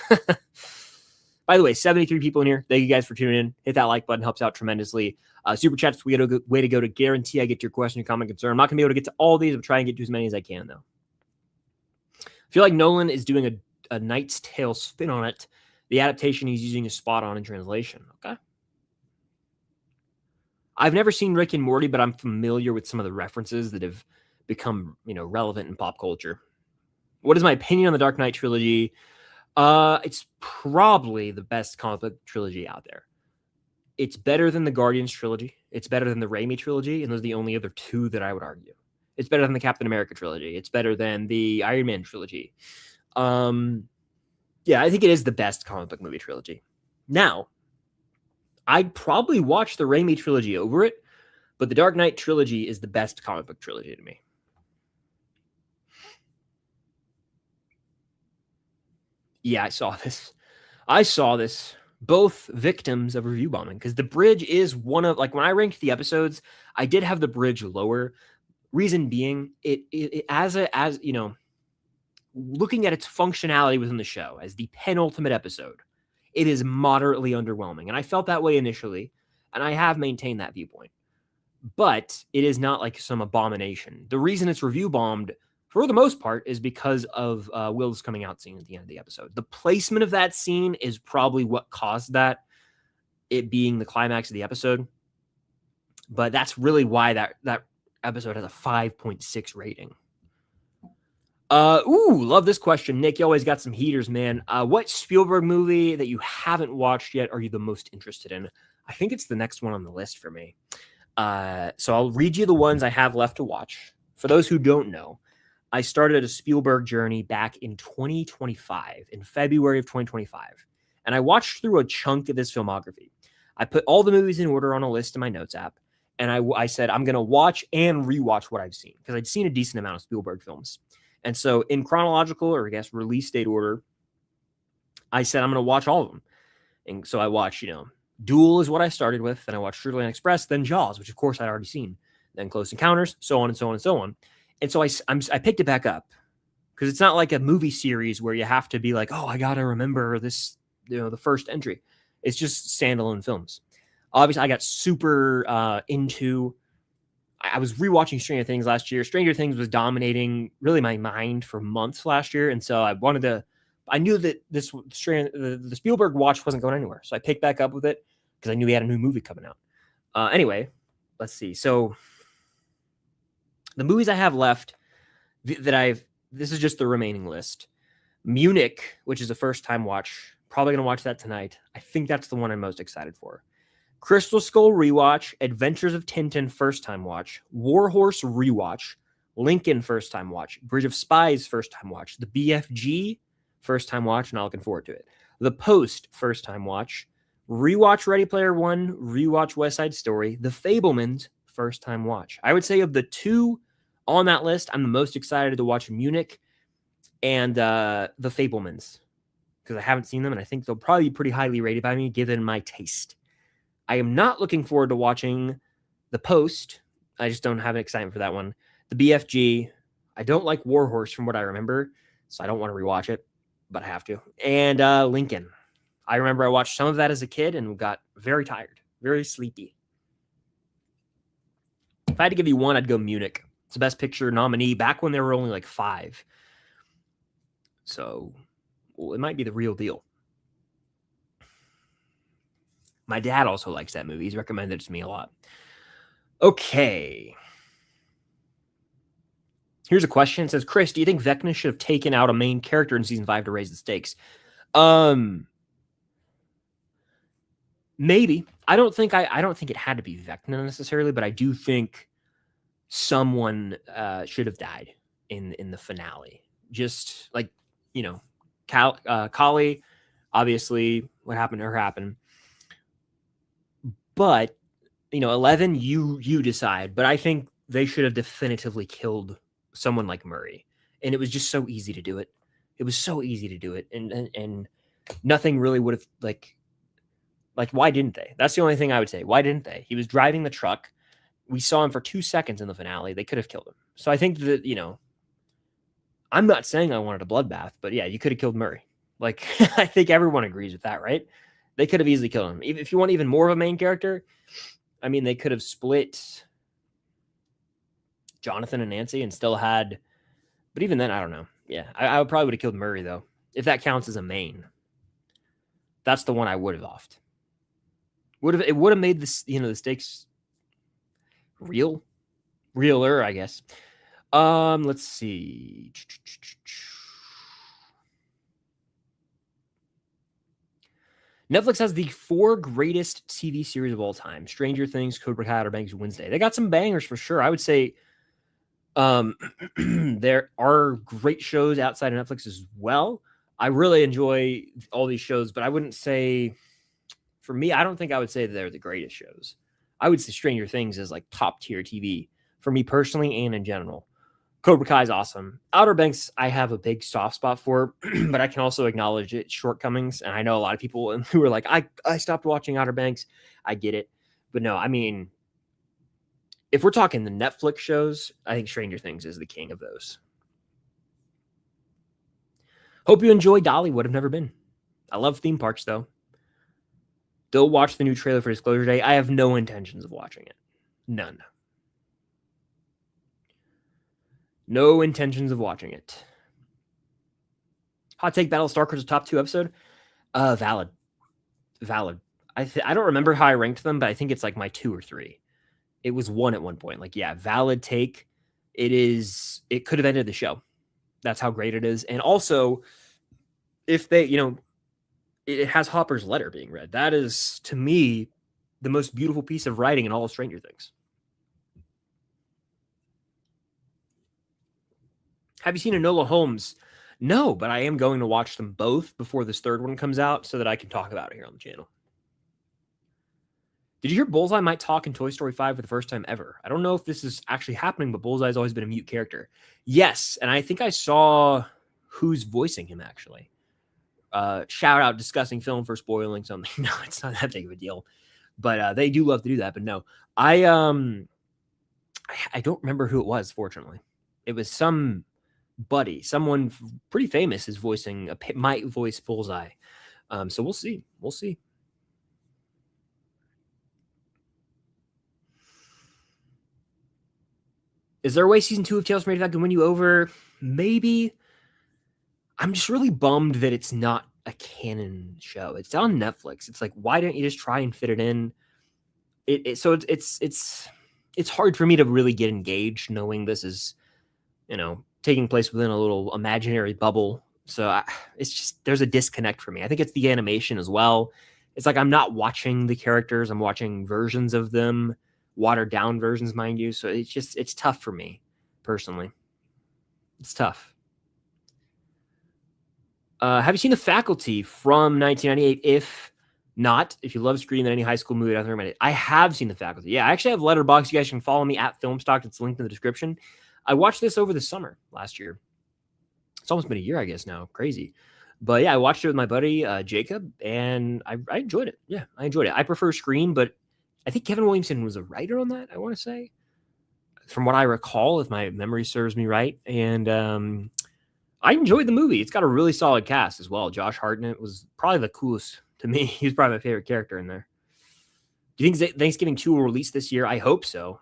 By the way, 73 people in here. Thank you guys for tuning in. Hit that like button, helps out tremendously. Super chat's the way to go to guarantee I get your question, comment, concern. I'm not gonna be able to get to all these. I'm trying to get to as many as I can though. I feel like Nolan is doing a Knight's Tale spin on it. The adaptation he's using is spot on in translation. Okay. I've never seen Rick and Morty, but I'm familiar with some of the references that have become, relevant in pop culture. What is my opinion on the Dark Knight trilogy? It's probably the best comic book trilogy out there. It's better than the Guardians trilogy. It's better than the Raimi trilogy, and those are the only other two that I would argue. It's better than the Captain America trilogy. It's better than the Iron Man trilogy. Yeah, I think it is the best comic book movie trilogy. Now, I'd probably watch the Raimi trilogy over it, but the Dark Knight trilogy is the best comic book trilogy to me. Yeah, I saw this. Both victims of review bombing, because The Bridge is one of, like, when I ranked the episodes, I did have The Bridge lower. Reason being, it as looking at its functionality within the show as the penultimate episode, it is moderately underwhelming. And I felt that way initially, and I have maintained that viewpoint. But it is not like some abomination. The reason it's review bombed, for the most part, is because of Will's coming out scene at the end of the episode. The placement of that scene is probably what caused that, it being the climax of the episode. But that's really why that episode has a 5.6 rating. Love this question. Nick, you always got some heaters, man. What Spielberg movie that you haven't watched yet are you the most interested in? I think it's the next one on the list for me. So I'll read you the ones I have left to watch. For those who don't know, I started a Spielberg journey back in 2025, in February of 2025. And I watched through a chunk of this filmography. I put all the movies in order on a list in my notes app. And I said, I'm going to watch and rewatch what I've seen, because I'd seen a decent amount of Spielberg films. And so in chronological, or I guess release date order, I said, I'm going to watch all of them. And so I watched, Duel is what I started with. Then I watched Sugarland Express, then Jaws, which of course I'd already seen, then Close Encounters, so on and so on and so on. And so I picked it back up, because it's not like a movie series where you have to be like, oh, I got to remember this, the first entry. It's just standalone films. Obviously, I got super into, I was rewatching Stranger Things last year. Stranger Things was dominating really my mind for months last year. And so I knew that the Spielberg watch wasn't going anywhere. So I picked back up with it because I knew he had a new movie coming out. Anyway, let's see. So the movies I have left this is just the remaining list. Munich, which is a first time watch. Probably going to watch that tonight. I think that's the one I'm most excited for. Crystal Skull rewatch, Adventures of Tintin first time watch, Warhorse rewatch, Lincoln first time watch, Bridge of Spies first time watch, The BFG first time watch, and I'm looking forward to it. The Post first time watch, rewatch Ready Player One, rewatch West Side Story, The Fabelmans first time watch. I would say of the two on that list, I'm the most excited to watch Munich and The Fabelmans, because I haven't seen them, and I think they'll probably be pretty highly rated by me given my taste. I am not looking forward to watching The Post. I just don't have an excitement for that one. The BFG. I don't like Warhorse from what I remember, so I don't want to rewatch it, but I have to. And Lincoln. I remember I watched some of that as a kid and got very tired, very sleepy. If I had to give you one, I'd go Munich. It's the Best Picture nominee back when there were only like 5. So, it might be the real deal. My dad also likes that movie. He's recommended it to me a lot. Okay. Here's a question. It says, Chris, do you think Vecna should have taken out a main character in season 5 to raise the stakes? Maybe. I don't think it had to be Vecna necessarily, but I do think someone should have died in the finale. Just like, Kali, obviously what happened to her happened. But, 11, you decide. But I think they should have definitively killed someone like Murray. And it was just so easy to do it. It was so easy to do it. And nothing really would have, like, why didn't they? That's the only thing I would say. Why didn't they? He was driving the truck. We saw him for 2 seconds in the finale. They could have killed him. So I think that, I'm not saying I wanted a bloodbath, but yeah, you could have killed Murray. Like, I think everyone agrees with that, right? They could have easily killed him. If you want even more of a main character, I mean, they could have split Jonathan and Nancy and still had, but even then, I don't know. Yeah, I would probably would have killed Murray, though. if that counts as a main. That's the one I would have offed. It would have made this, the stakes realer, I guess. Let's see. Netflix has the 4 greatest TV series of all time: Stranger Things, Cobra Kai, Outer Banks, Wednesday. They got some bangers for sure. I would say there are great shows outside of Netflix as well. I really enjoy all these shows, but I wouldn't say, for me, I don't think I would say that they're the greatest shows. I would say Stranger Things is like top tier TV for me personally and in general. Cobra Kai is awesome. Outer Banks, I have a big soft spot for, but I can also acknowledge its shortcomings. And I know a lot of people who are like, I stopped watching Outer Banks. I get it. But no, I mean, if we're talking the Netflix shows, I think Stranger Things is the king of those. Hope you enjoy Dollywood. I've never been. I love theme parks, though. Still watch the new trailer for Disclosure Day. I have no intentions of watching it. None. No intentions of watching it. Hot Take Battle Star Cruiser's top 2 episode? Valid. I don't remember how I ranked them, but I think it's like my 2 or 3. It was 1 at one point. Like, yeah, valid take. It could have ended the show. That's how great it is. And also, if they, it has Hopper's letter being read. That is, to me, the most beautiful piece of writing in all of Stranger Things. Have you seen Enola Holmes? No, but I am going to watch them both before this third one comes out so that I can talk about it here on the channel. Did you hear Bullseye might talk in Toy Story 5 for the first time ever? I don't know if this is actually happening, but Bullseye's always been a mute character. Yes, and I think I saw who's voicing him, actually. Shout out discussing film for spoiling something. No, it's not that big of a deal. But they do love to do that. But no, I don't remember who it was, fortunately. It was someone pretty famous is voicing, might voice Bullseye. So we'll see. We'll see. Is there a way season 2 of Tales from Radioactive can win you over? Maybe. I'm just really bummed that it's not a canon show. It's on Netflix. It's like, why don't you just try and fit it in? So it's hard for me to really get engaged knowing this is, taking place within a little imaginary bubble. So it's just, there's a disconnect for me. I think it's the animation as well. It's like I'm not watching the characters. I'm watching versions of them, watered down versions, mind you. So it's tough for me personally. It's tough. Have you seen The Faculty from 1998? If not, if you love Scream and any high school movie, I recommend it. I have seen The Faculty. Yeah, I actually have Letterboxd. You guys can follow me at Filmstock. It's linked in the description. I watched this over the summer last year. It's almost been a year, I guess now. Crazy. But yeah, I watched it with my buddy Jacob, and I enjoyed it. Yeah, I enjoyed it. I prefer Scream, but I think Kevin Williamson was a writer on that, I want to say, from what I recall, if my memory serves me right. And I enjoyed the movie. It's got a really solid cast as well. Josh Hartnett was probably the coolest to me. He was probably my favorite character in there. Do you think Thanksgiving 2 will release this year? I hope so.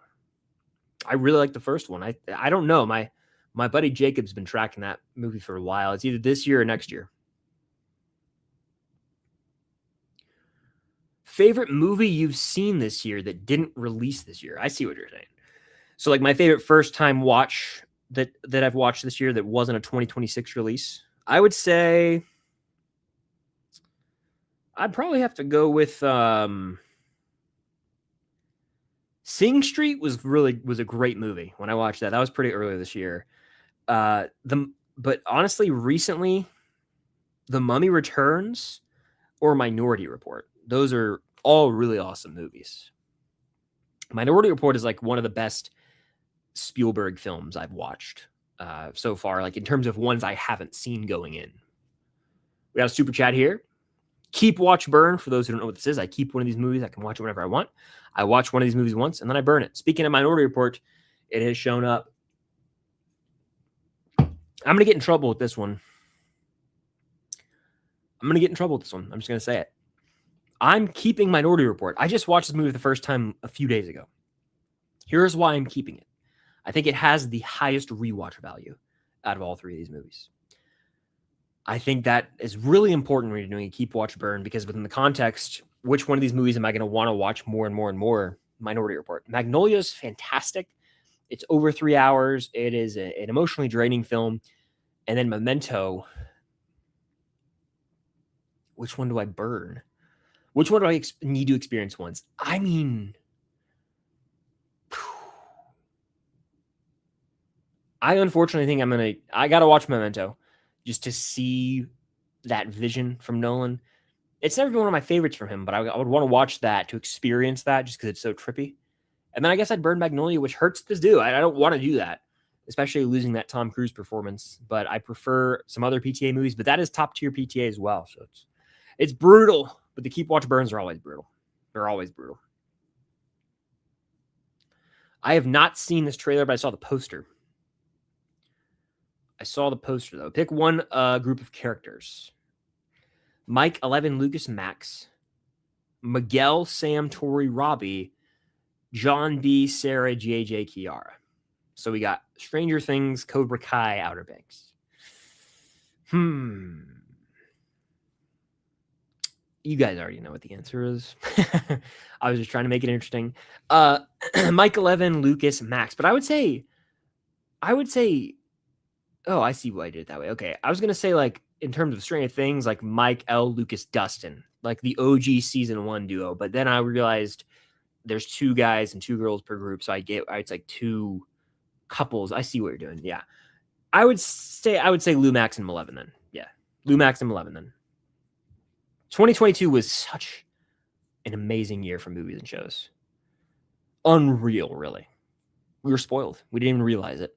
I really like the first one. I don't know. My buddy Jacob's been tracking that movie for a while. It's either this year or next year. Favorite movie you've seen this year that didn't release this year? I see what you're saying. So like my favorite first time watch that I've watched this year that wasn't a 2026 release, I would say I'd probably have to go with Sing Street was a great movie when I watched that. That was pretty early this year. But honestly, recently, The Mummy Returns or Minority Report. Those are all really awesome movies. Minority Report is like one of the best Spielberg films I've watched so far, like in terms of ones I haven't seen going in. We got a super chat here. Keep Watch Burn. For those who don't know what this is, I keep one of these movies. I can watch it whenever I want. I watch one of these movies once and then I burn it. Speaking of Minority Report, it has shown up. I'm going to get in trouble with this one. I'm just going to say it. I'm keeping Minority Report. I just watched this movie the first time a few days ago. Here's why I'm keeping it. I think it has the highest rewatch value out of all 3 of these movies. I think that is really important when you're doing a keep, watch, burn, because within the context, which one of these movies am I going to want to watch more and more and more? Minority Report. Magnolia is fantastic. It's over 3 hours. It is an emotionally draining film. And then Memento. Which one do I burn? Which one do I need to experience once? I mean, I unfortunately think I got to watch Memento just to see that vision from Nolan. It's never been one of my favorites from him, but I would want to watch that to experience that just because it's so trippy. And then I guess I'd burn Magnolia, which hurts to do. I don't want to do that, especially losing that Tom Cruise performance. But I prefer some other PTA movies, but that is top tier PTA as well. So it's brutal, but the keep, watch, burns are always brutal. They're always brutal. I have not seen this trailer, but I saw the poster. Though. Pick one group of characters. Mike, 11, Lucas, Max, Miguel, Sam, Tori, Robbie, John B, Sarah, JJ, Kiara. So we got Stranger Things, Cobra Kai, Outer Banks. You guys already know what the answer is. I was just trying to make it interesting. Mike, 11, Lucas, Max. But I would say, oh, I see why I did it that way. Okay. I was going to say, like, in terms of Stranger Things, like Mike, L, Lucas, Dustin, like the OG season 1 duo. But then I realized there's 2 guys and 2 girls per group. So it's like 2 couples. I see what you're doing. Yeah. I would say Lou, Max, and 11 then. Yeah. Lou, Max, and 11 then. 2022 was such an amazing year for movies and shows. Unreal, really. We were spoiled. We didn't even realize it.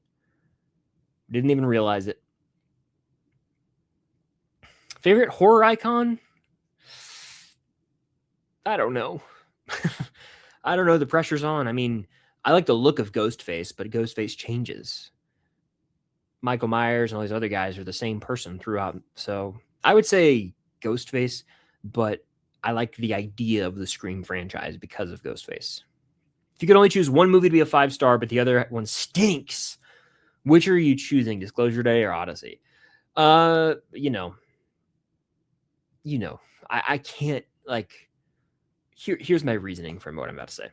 Favorite horror icon? I don't know. I don't know. The pressure's on. I mean, I like the look of Ghostface, but Ghostface changes. Michael Myers and all these other guys are the same person throughout. So I would say Ghostface, but I like the idea of the Scream franchise because of Ghostface. If you could only choose one movie to be a 5-star, but the other one stinks, which are you choosing? Disclosure Day or Odyssey? I can't, like, here's my reasoning for what I'm about to say.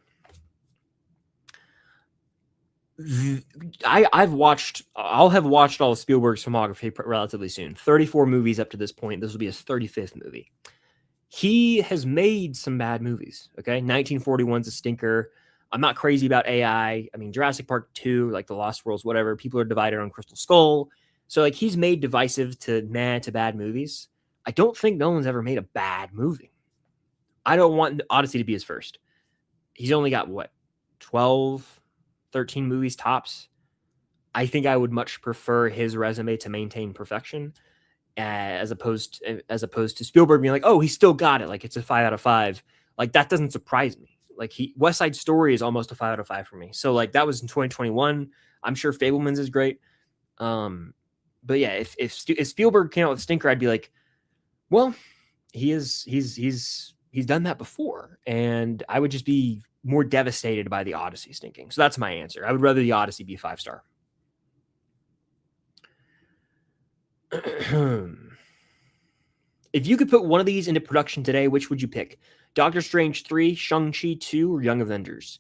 I'll have watched all of Spielberg's filmography relatively soon. 34 movies up to this point. This will be his 35th movie. He has made some bad movies. Okay. 1941's a stinker. I'm not crazy about AI. I mean, Jurassic Park 2, like The Lost Worlds, whatever. People are divided on Crystal Skull. So, like, he's made divisive to bad movies. I don't think Nolan's ever made a bad movie. I don't want Odyssey to be his first. He's only got, 12, 13 movies tops. I think I would much prefer his resume to maintain perfection as opposed to Spielberg being like, oh, he still got it. Like, it's a 5 out of 5. Like, that doesn't surprise me. Like, West Side Story is almost a 5 out of 5 for me. So, like, that was in 2021. I'm sure Fableman's is great. But yeah, if Spielberg came out with Stinker, I'd be like, well, he's done that before, and I would just be more devastated by the Odyssey stinking. So that's my answer. I would rather the Odyssey be a 5-star. If you could put one of these into production today, which would you pick? Doctor Strange 3, Shang-Chi 2, or Young Avengers?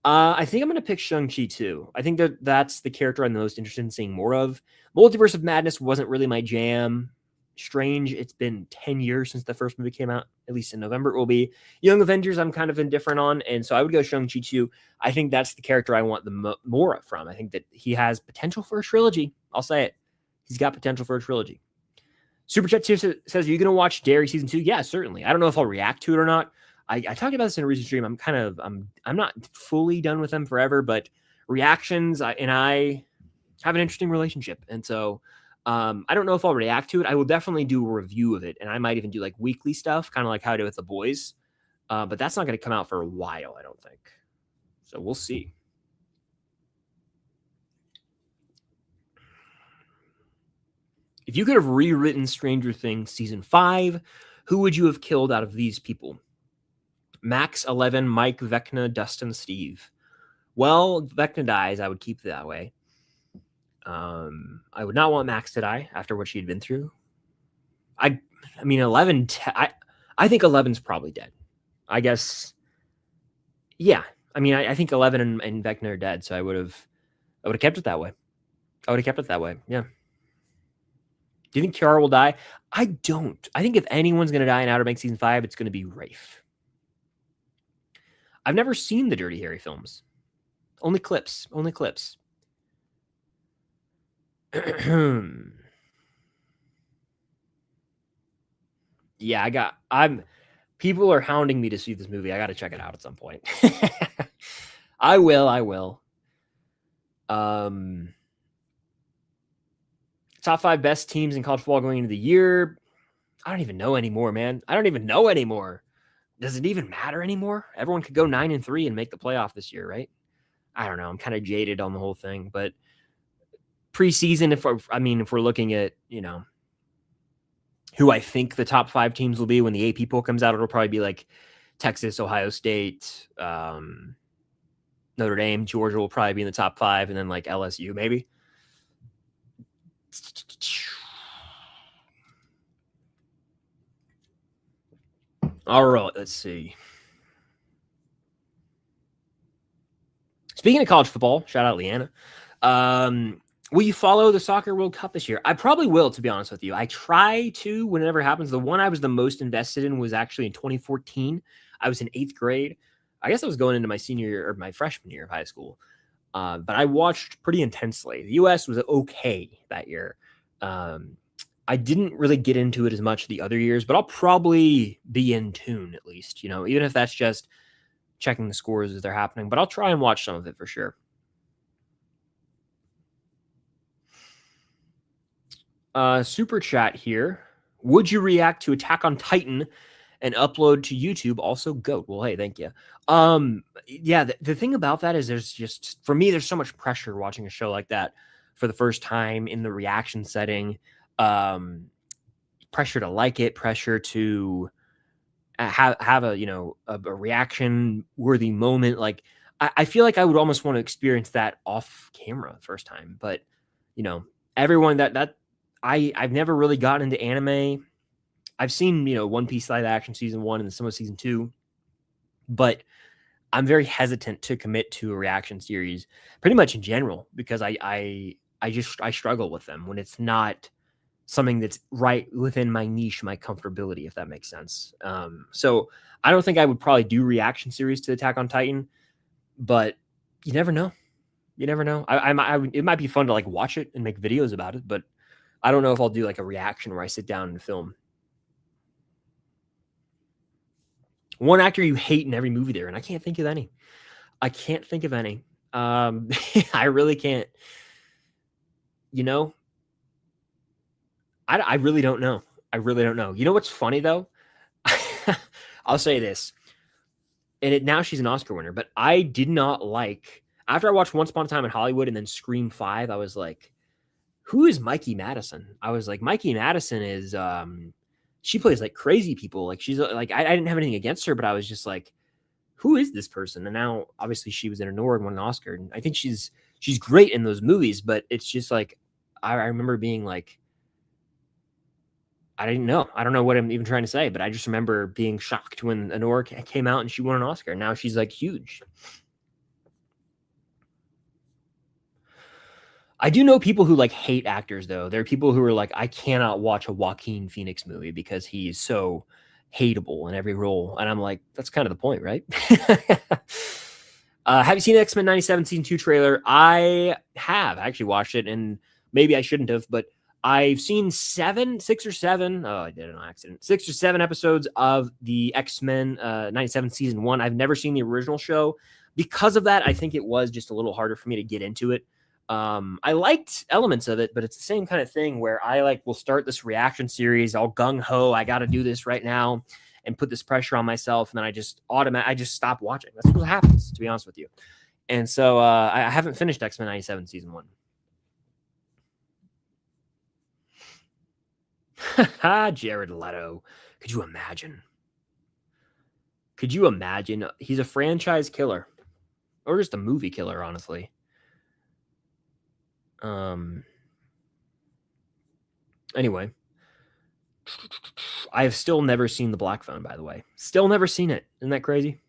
I think I'm going to pick Shang-Chi 2. I think that's the character I'm the most interested in seeing more of. Multiverse of Madness wasn't really my jam. Strange, it's been 10 years since the first movie came out, at least in November it will be. Young Avengers, I'm kind of indifferent on, and so I would go Shang-Chi 2. I think that's the character I want the more from. I think that he has potential for a trilogy. I'll say it. He's got potential for a trilogy. Super Chat says, are you going to watch Dairy Season 2? Yeah, certainly. I don't know if I'll react to it or not. I talked about this in a recent stream. I'm not fully done with them forever, but reactions and I have an interesting relationship. And so I don't know if I'll react to it. I will definitely do a review of it, and I might even do like weekly stuff, kind of like how I do with The Boys. But that's not going to come out for a while, I don't think. So we'll see. If you could have rewritten Stranger Things Season 5, who would you have killed out of these people? Max, 11, Mike, Vecna, Dustin, Steve. Well, Vecna dies. I would keep it that way. I would not want Max to die after what she had been through. I mean, 11. I think 11's probably dead. I guess. Yeah. I mean, I think 11 and Vecna are dead, so I would have kept it that way. Yeah. Do you think Kiara will die? I don't. I think if anyone's going to die in Outer Banks season 5, it's going to be Rafe. I've never seen the Dirty Harry films. Only clips. Yeah, people are hounding me to see this movie. I got to check it out at some point. I will. Top 5 best teams in college football going into the year. I don't even know anymore, man. Does it even matter anymore? Everyone could go 9-3 and make the playoff this year, right? I don't know. I'm kind of jaded on the whole thing, but preseason, if we're looking at, who I think the top 5 teams will be when the AP poll comes out, it'll probably be like Texas, Ohio State, Notre Dame, Georgia will probably be in the top 5, and then like LSU maybe. All right, let's see. Speaking of college football, shout out Leanna. Will you follow the Soccer World Cup this year? I probably will, to be honest with you. I try to whenever it happens. The one I was the most invested in was actually in 2014. I was in 8th grade. I guess I was going into my senior year or my freshman year of high school. But I watched pretty intensely. The U.S. was okay that year. I didn't really get into it as much the other years, but I'll probably be in tune at least, even if that's just checking the scores as they're happening. But I'll try and watch some of it for sure. Super chat here. Would you react to Attack on Titan and upload to YouTube? Also, GOAT. Well, hey, thank you. Yeah, the thing about that is for me, there's so much pressure watching a show like that for the first time in the reaction setting. Pressure to like it, pressure to have a reaction worthy moment. Like I feel like I would almost want to experience that off camera first time, but everyone that I've never really gotten into anime. I've seen, One Piece live action season 1 and some of season 2, but I'm very hesitant to commit to a reaction series pretty much in general, because I struggle with them when it's not something that's right within my niche, my comfortability, if that makes sense. So I don't think I would probably do reaction series to Attack on Titan, but you never know. It might be fun to like watch it and make videos about it, but I don't know if I'll do like a reaction where I sit down and film. One actor you hate in every movie there, and I can't think of any. I really can't. I really don't know. You know what's funny though? I'll say this. And now she's an Oscar winner, but I did not like, after I watched Once Upon a Time in Hollywood and then Scream 5, I was like, who is Mikey Madison? I was like, Mikey Madison is she plays like crazy people. Like she's like, I didn't have anything against her, but I was just like, who is this person? And now obviously she was in Anora and won an Oscar. And I think she's great in those movies, but it's just like, I remember being like, I don't know what I'm even trying to say, but I just remember being shocked when Anora came out and she won an Oscar. Now she's like huge. I do know people who like hate actors though. There are people who are like, I cannot watch a Joaquin Phoenix movie because he's so hateable in every role. And I'm like, that's kind of the point, right? Have you seen X-Men 97 season 2 trailer? I have. I actually watched it, and maybe I shouldn't have, but I've seen 6 or 7. Oh, I did it on accident. 6 or 7 episodes of the X-Men 97 season 1. I've never seen the original show. Because of that, I think it was just a little harder for me to get into it. I liked elements of it, but it's the same kind of thing where I will start this reaction series all gung-ho. I got to do this right now and put this pressure on myself. And then I just stop watching. That's what happens, to be honest with you. And so I haven't finished X-Men 97 season 1. Jared Leto. Could you imagine? He's a franchise killer, or just a movie killer, honestly. Anyway, I have still never seen The Black Phone, by the way. Still never seen it. Isn't that crazy?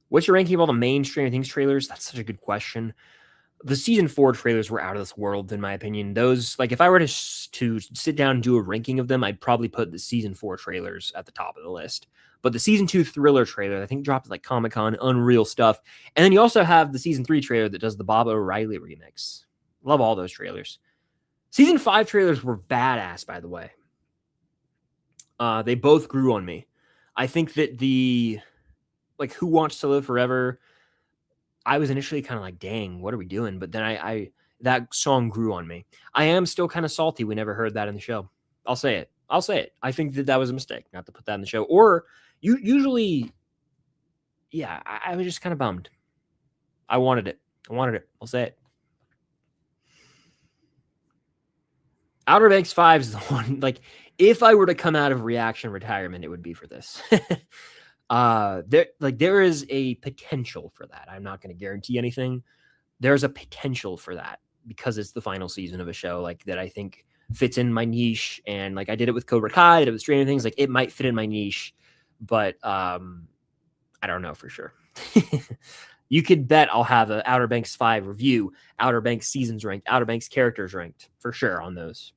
What's your ranking of all the main Stranger Things trailers? That's such a good question. The season 4 trailers were out of this world, in my opinion. Those, like, if I were to sit down and do a ranking of them, I'd probably put the season 4 trailers at the top of the list. But the season 2 thriller trailer, I think, dropped like Comic-Con, unreal stuff. And then you also have the season 3 trailer that does the Bob O'Reilly remix. Love all those trailers. Season 5 trailers were badass, by the way. They both grew on me. I think that like Who Wants to Live Forever, I was initially kind of like, dang, what are we doing? But then I that song grew on me. I am still kind of salty we never heard that in the show. I'll say it. I think that was a mistake not to put that in the show. Or usually, yeah, I was just kind of bummed. I wanted it. I'll say it. Outer Banks 5 is the one, like, if I were to come out of reaction retirement, it would be for this. There is a potential for that. I'm not going to guarantee anything. There's a potential for that because it's the final season of a show, like, that I think fits in my niche. And like I did it with Cobra Kai, I did it with Stranger Things, like it might fit in my niche, but I don't know for sure. You could bet I'll have an Outer Banks 5 review, Outer Banks seasons ranked, Outer Banks characters ranked for sure on those.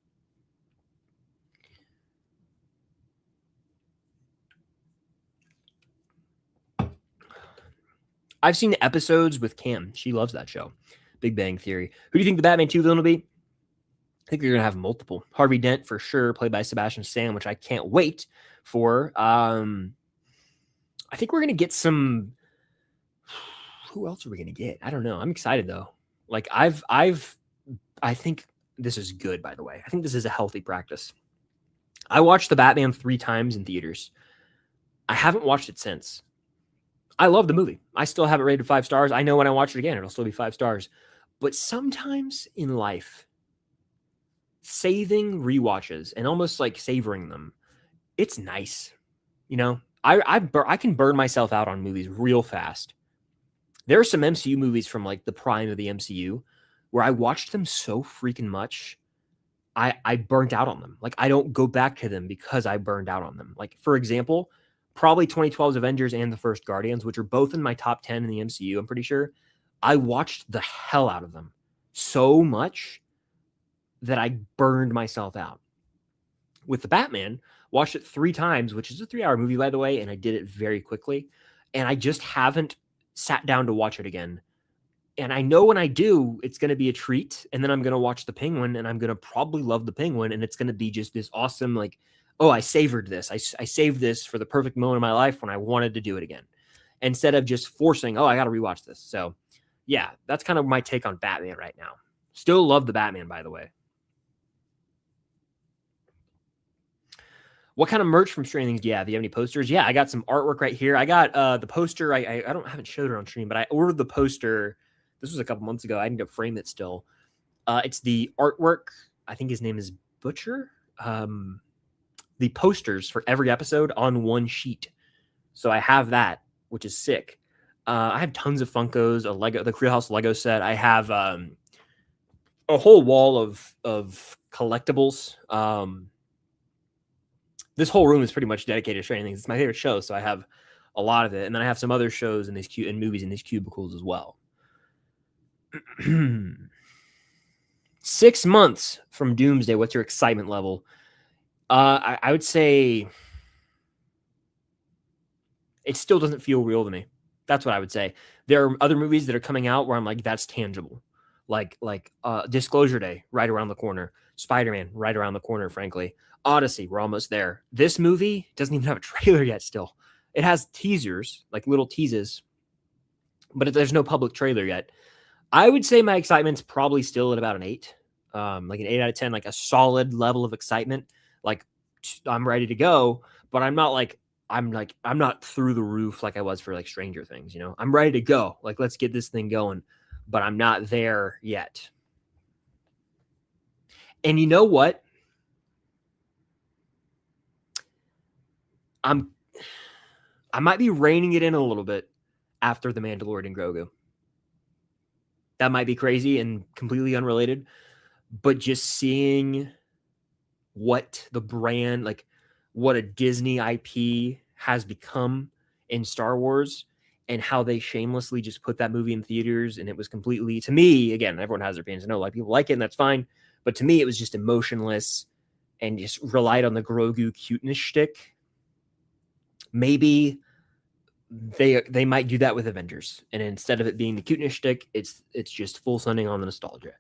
I've seen episodes with Cam. She loves that show. Big Bang Theory. Who do you think the Batman 2 villain will be? I think you're going to have multiple. Harvey Dent, for sure, played by Sebastian Stan, which I can't wait for. I think we're going to get some... Who else are we going to get? I don't know. I'm excited, though. Like, I think this is good, by the way. I think this is a healthy practice. I watched The Batman 3 times in theaters. I haven't watched it since. I love the movie. I still have it rated 5 stars. I know when I watch it again, it'll still be 5 stars. But sometimes in life, saving rewatches and almost like savoring them, it's nice. You know, I can burn myself out on movies real fast. There are some MCU movies from like the prime of the MCU where I watched them so freaking much, I burnt out on them. Like, I don't go back to them because I burned out on them. Like, for example, probably 2012's Avengers and the first Guardians, which are both in my top 10 in the MCU, I'm pretty sure. I watched the hell out of them so much that I burned myself out. With the Batman, watched it 3 times, which is a 3-hour movie, by the way, and I did it very quickly. And I just haven't sat down to watch it again. And I know when I do, it's going to be a treat. And then I'm going to watch The Penguin, and I'm going to probably love The Penguin. And it's going to be just this awesome, like, oh, I savored this. I saved this for the perfect moment of my life when I wanted to do it again, instead of just forcing, oh, I got to rewatch this. So, yeah, that's kind of my take on Batman right now. Still love the Batman, by the way. What kind of merch from Stranger Things do you have? Do you have any posters? Yeah, I got some artwork right here. I got the poster. I haven't showed it on stream, but I ordered the poster. This was a couple months ago. I need to frame it still. It's the artwork. I think his name is Butcher. The posters for every episode on one sheet. So I have that, which is sick. I have tons of Funkos, the Creel House Lego set. I have a whole wall of collectibles. This whole room is pretty much dedicated to Stranger Things. It's my favorite show, so I have a lot of it. And then I have some other shows and movies in these cubicles as well. 6 months from Doomsday. What's your excitement level? I would say it still doesn't feel real to me. That's what I would say. There are other movies that are coming out where I'm like, that's tangible. Like Disclosure Day, right around the corner. Spider-Man, right around the corner, frankly. Odyssey, we're almost there. This movie doesn't even have a trailer yet still. It has teasers, like little teases, but there's no public trailer yet. I would say my excitement's probably still at about an 8. Like an 8 out of 10, like a solid level of excitement. Like, I'm ready to go, but I'm not through the roof like I was for like Stranger Things, you know? I'm ready to go. Like, let's get this thing going, but I'm not there yet. And you know what? I might be reining it in a little bit after the Mandalorian and Grogu. That might be crazy and completely unrelated, but just seeing what the brand, like what a Disney IP has become in Star Wars, and how they shamelessly just put that movie in theaters. And it was completely, to me, again, everyone has their opinions. I know a lot of people like it, and that's fine. But to me, it was just emotionless and just relied on the Grogu cuteness shtick. Maybe they might do that with Avengers, and instead of it being the cuteness shtick, it's just full sending on the nostalgia.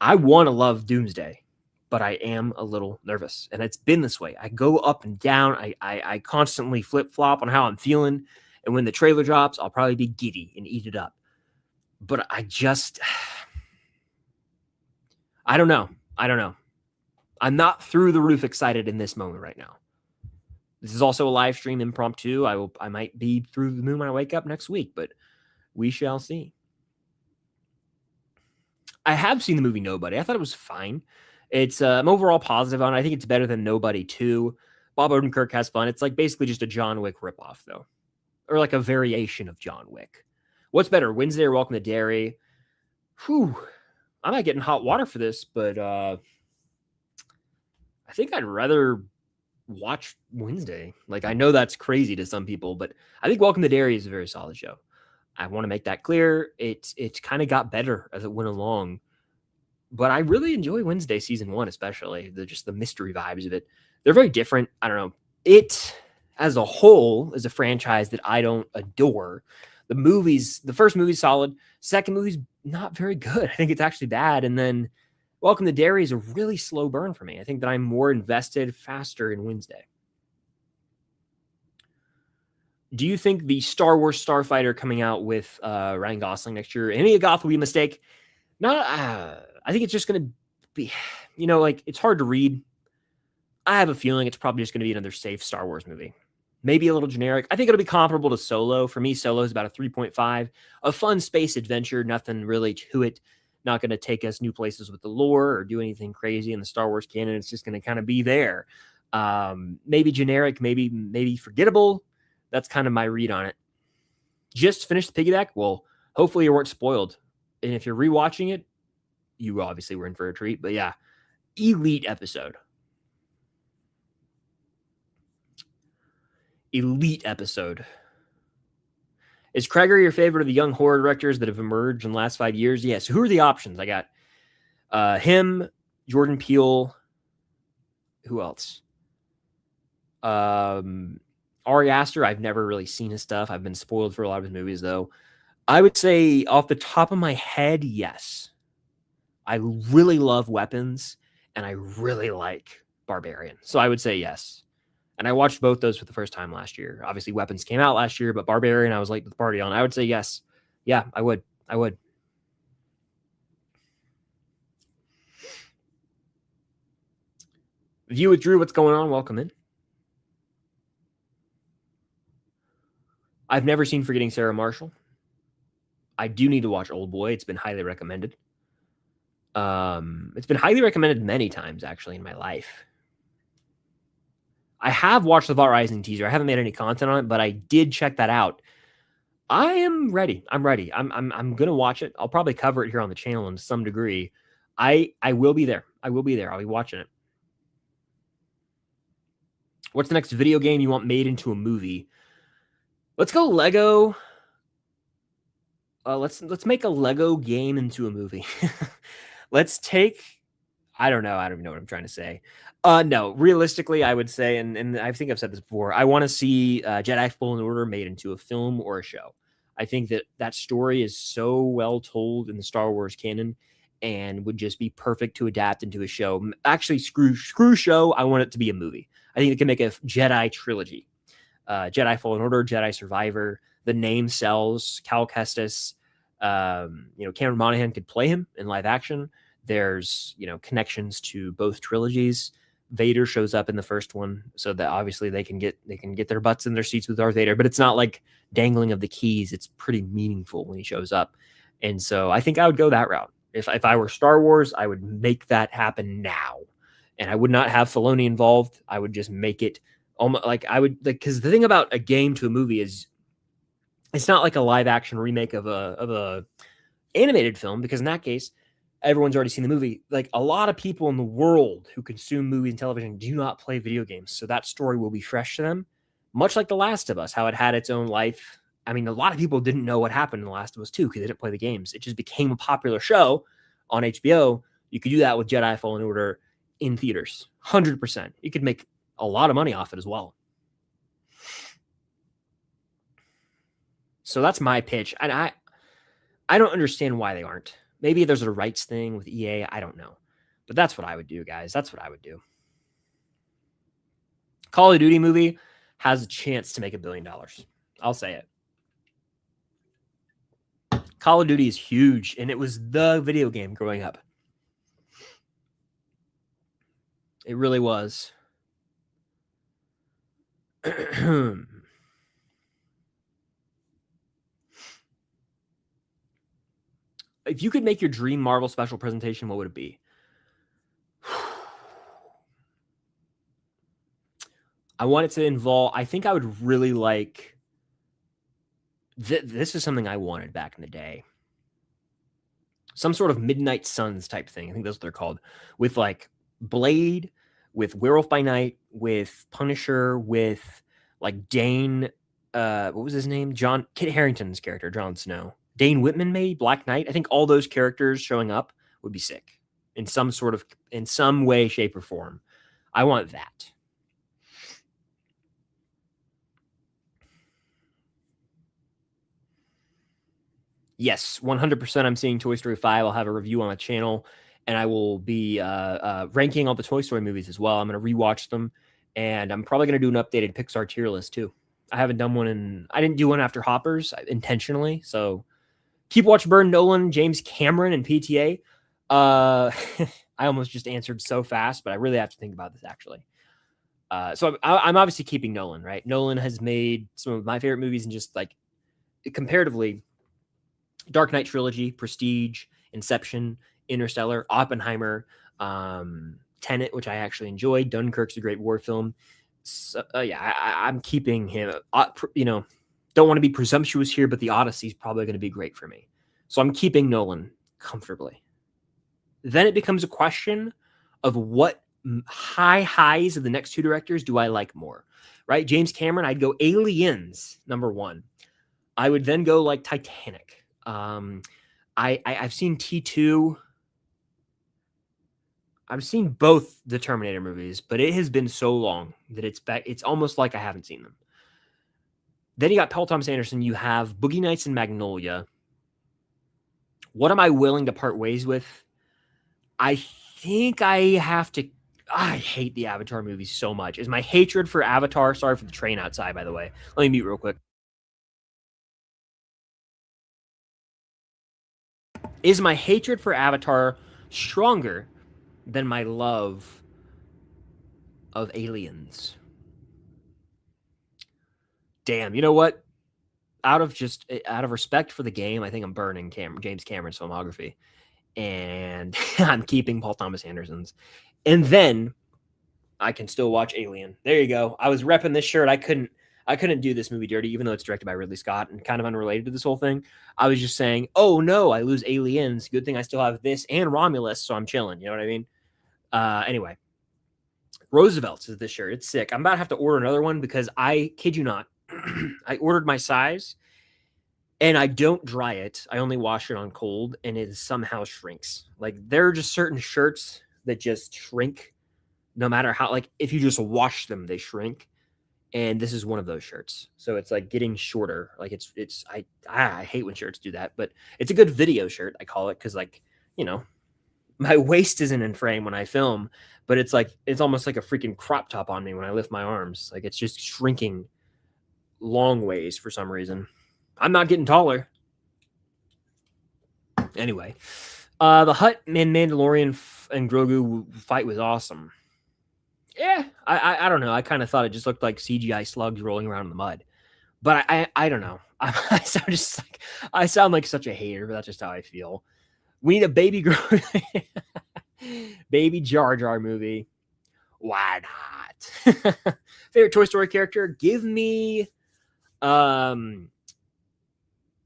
I want to love Doomsday, but I am a little nervous, and it's been this way. I go up and down. I constantly flip flop on how I'm feeling, and when the trailer drops, I'll probably be giddy and eat it up. But I don't know. I'm not through the roof excited in this moment right now. This is also a live stream impromptu. I might be through the moon when I wake up next week, but we shall see. I have seen the movie Nobody. I thought it was fine. It's I'm overall positive on it. I think it's better than Nobody 2. Bob Odenkirk has fun. It's like basically just a John Wick ripoff, though, or like a variation of John Wick. What's better, Wednesday or Welcome to Derry? Whew, I'm not getting hot water for this, but I think I'd rather watch Wednesday. Like, I know that's crazy to some people, but I think Welcome to Derry is a very solid show. I want to make that clear. It's kind of got better as it went along, but I really enjoy Wednesday season 1, especially just the mystery vibes of it. They're very different. I don't know. It as a whole is a franchise that I don't adore. The first movie's solid. Second movie's not very good. I think it's actually bad. And then Welcome to Derry is a really slow burn for me. I think that I'm more invested faster in Wednesday. Do you think the Star Wars Starfighter coming out with Ryan Gosling next year, Amy Goth will be a mistake? Not. I think it's just going to be, like, it's hard to read. I have a feeling it's probably just going to be another safe Star Wars movie. Maybe a little generic. I think it'll be comparable to Solo. For me, Solo is about a 3.5. A fun space adventure, nothing really to it. Not going to take us new places with the lore or do anything crazy in the Star Wars canon. It's just going to kind of be there. Maybe generic, maybe forgettable. That's kind of my read on it. Just finished the piggyback. Well, hopefully you weren't spoiled. And if you're rewatching it, you obviously were in for a treat. But yeah, elite episode. Elite episode. Is Kreger your favorite of the young horror directors that have emerged in the last 5 years? Yes. Who are the options? I got him, Jordan Peele. Who else? Ari Aster. I've never really seen his stuff. I've been spoiled for a lot of his movies, though. I would say off the top of my head, yes. I really love Weapons, and I really like Barbarian. So I would say yes. And I watched both those for the first time last year. Obviously, Weapons came out last year, but Barbarian I was late to the party on. I would say yes. Yeah, I would. View with Drew, what's going on? Welcome in. I've never seen Forgetting Sarah Marshall. I do need to watch Old Boy. It's been highly recommended. It's been highly recommended many times, actually, in my life. I have watched the Vault Rising teaser. I haven't made any content on it, but I did check that out. I am ready. I'm ready. I'm gonna watch it. I'll probably cover it here on the channel in some degree. I will be there. I'll be watching it. What's the next video game you want made into a movie? Let's go Lego. Let's make a Lego game into a movie. Let's take. I don't know. I don't even know what I'm trying to say. No, realistically, I would say, and I think I've said this before, I want to see Jedi Fallen Order made into a film or a show. I think that story is so well told in the Star Wars canon and would just be perfect to adapt into a show. Actually, screw show. I want it to be a movie. I think it can make a Jedi trilogy. Jedi Fallen Order, Jedi Survivor. The name sells. Cal Kestis. Cameron Monaghan could play him in live action. There's, connections to both trilogies. Vader shows up in the first one, so that obviously they can get their butts in their seats with Darth Vader, but it's not like dangling of the keys. It's pretty meaningful when he shows up. And so I think I would go that route. If I were Star Wars, I would make that happen now. And I would not have Filoni involved. I would just make it almost like because the thing about a game to a movie is it's not like a live action remake of a animated film, because in that case, everyone's already seen the movie. Like a lot of people in the world who consume movies and television do not play video games. So that story will be fresh to them, much like The Last of Us, how it had its own life. I mean, a lot of people didn't know what happened in The Last of Us 2 because they didn't play the games. It just became a popular show on HBO. You could do that with Jedi Fallen Order in theaters, 100%. You could make a lot of money off it as well. So that's my pitch. And I don't understand why they aren't. Maybe there's a rights thing with EA. I don't know. But that's what I would do, guys. That's what I would do. Call of Duty movie has a chance to make $1 billion. I'll say it. Call of Duty is huge, and it was the video game growing up. It really was. If you could make your dream Marvel special presentation, what would it be? I want it to involve, I think I would really like, this is something I wanted back in the day. Some sort of Midnight Suns type thing. I think that's what they're called. With like Blade, with Werewolf by Night, with Punisher, with like Dane, what was his name? Kit Harington's character, Jon Snow. Dane Whitman, maybe Black Knight. I think all those characters showing up would be sick in some way, shape, or form. I want that. Yes, 100%. I'm seeing Toy Story 5. I'll have a review on the channel, and I will be ranking all the Toy Story movies as well. I'm going to rewatch them, and I'm probably going to do an updated Pixar tier list too. I haven't done one, I didn't do one after Hoppers intentionally. So keep watch burn Nolan, James Cameron, and PTA. I almost just answered so fast, but I really have to think about this actually. So I'm obviously keeping Nolan, right? Nolan has made some of my favorite movies, and just like comparatively, Dark Knight trilogy, Prestige, Inception, Interstellar, Oppenheimer, Tenet, which I actually enjoyed. Dunkirk's a great war film. So, I'm keeping him. Don't want to be presumptuous here, but The Odyssey is probably going to be great for me. So I'm keeping Nolan comfortably. Then it becomes a question of what highs of the next two directors do I like more, right? James Cameron, I'd go Aliens, number one. I would then go like Titanic. I've seen T2. I've seen both the Terminator movies, but it has been so long that it's almost like I haven't seen them. Then you got Paul Thomas Anderson. You have Boogie Nights and Magnolia. What am I willing to part ways with? I think I have to. I hate the Avatar movies so much. Is my hatred for Avatar? Sorry for the train outside, by the way. Let me mute real quick. Is my hatred for Avatar stronger than my love of Aliens? Damn, you know what? Out of respect for the game, I think I'm burning James Cameron's filmography, and I'm keeping Paul Thomas Anderson's. And then I can still watch Alien. There you go. I was repping this shirt. I couldn't do this movie dirty, even though it's directed by Ridley Scott and kind of unrelated to this whole thing. I was just saying, oh no, I lose Aliens. Good thing I still have this and Romulus, so I'm chilling. You know what I mean? Anyway, Roosevelt's is this shirt. It's sick. I'm about to have to order another one because I kid you not, I ordered my size and I don't dry it. I only wash it on cold, and it somehow shrinks. Like there are just certain shirts that just shrink no matter how, like if you just wash them, they shrink. And this is one of those shirts. So it's like getting shorter. Like I hate when shirts do that, but it's a good video shirt. I call it, because like, my waist isn't in frame when I film, but it's almost like a freaking crop top on me when I lift my arms. Like it's just shrinking long ways for some reason. I'm not getting taller. Anyway, the Hutt and Mandalorian and Grogu fight was awesome. Yeah, I don't know. I kind of thought it just looked like CGI slugs rolling around in the mud, but I don't know. I sound like such a hater, but that's just how I feel. We need a baby Jar Jar movie. Why not? Favorite Toy Story character? Give me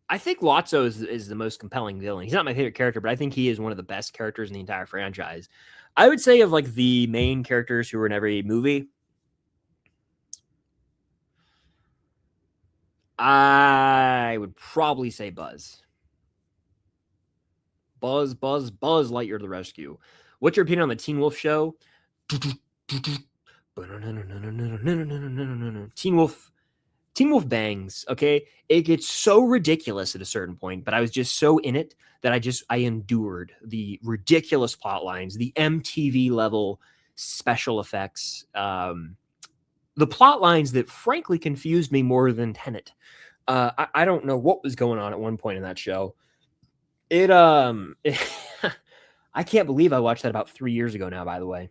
I think Lotso is the most compelling villain. He's not my favorite character, but I think he is one of the best characters in the entire franchise. I would say of like the main characters who are in every movie, I would probably say Buzz. Buzz Lightyear to the rescue. What's your opinion on the Teen Wolf show? Teen Wolf Teen Wolf bangs, okay? It gets so ridiculous at a certain point, but I was just so in it that I endured the ridiculous plot lines, the MTV level special effects, the plot lines that frankly confused me more than Tenet. I don't know what was going on at one point in that show. It I can't believe I watched that about 3 years ago now, by the way.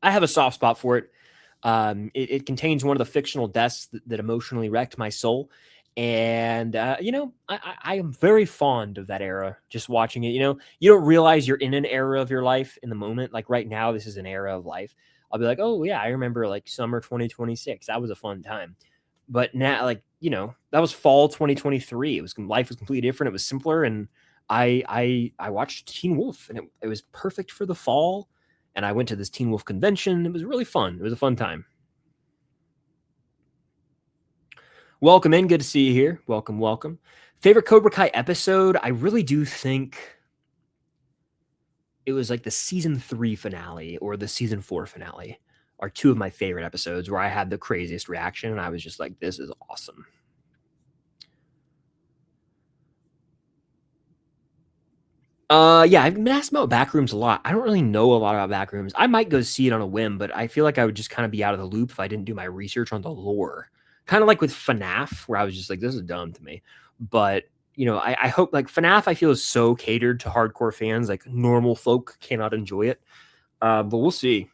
I have a soft spot for it. It contains one of the fictional deaths that emotionally wrecked my soul. And, I am very fond of that era, just watching it. You don't realize you're in an era of your life in the moment. Like right now, this is an era of life. I'll be like, oh, yeah, I remember like summer 2026. That was a fun time. But now, like, that was fall 2023. Life was completely different. It was simpler. And I watched Teen Wolf, and it was perfect for the fall. And I went to this Teen Wolf convention. It was really fun. It was a fun time. Welcome in. Good to see you here. Welcome, welcome. Favorite Cobra Kai episode? I really do think it was like the season 3 finale or the season 4 finale are two of my favorite episodes where I had the craziest reaction. And I was just like, this is awesome. Yeah, I've been asked about Backrooms a lot. I don't really know a lot about Backrooms. I might go see it on a whim, but I feel like I would just kind of be out of the loop if I didn't do my research on the lore. Kind of like with FNAF, where I was just like, this is dumb to me. But, I hope like FNAF, I feel is so catered to hardcore fans, like normal folk cannot enjoy it. But we'll see.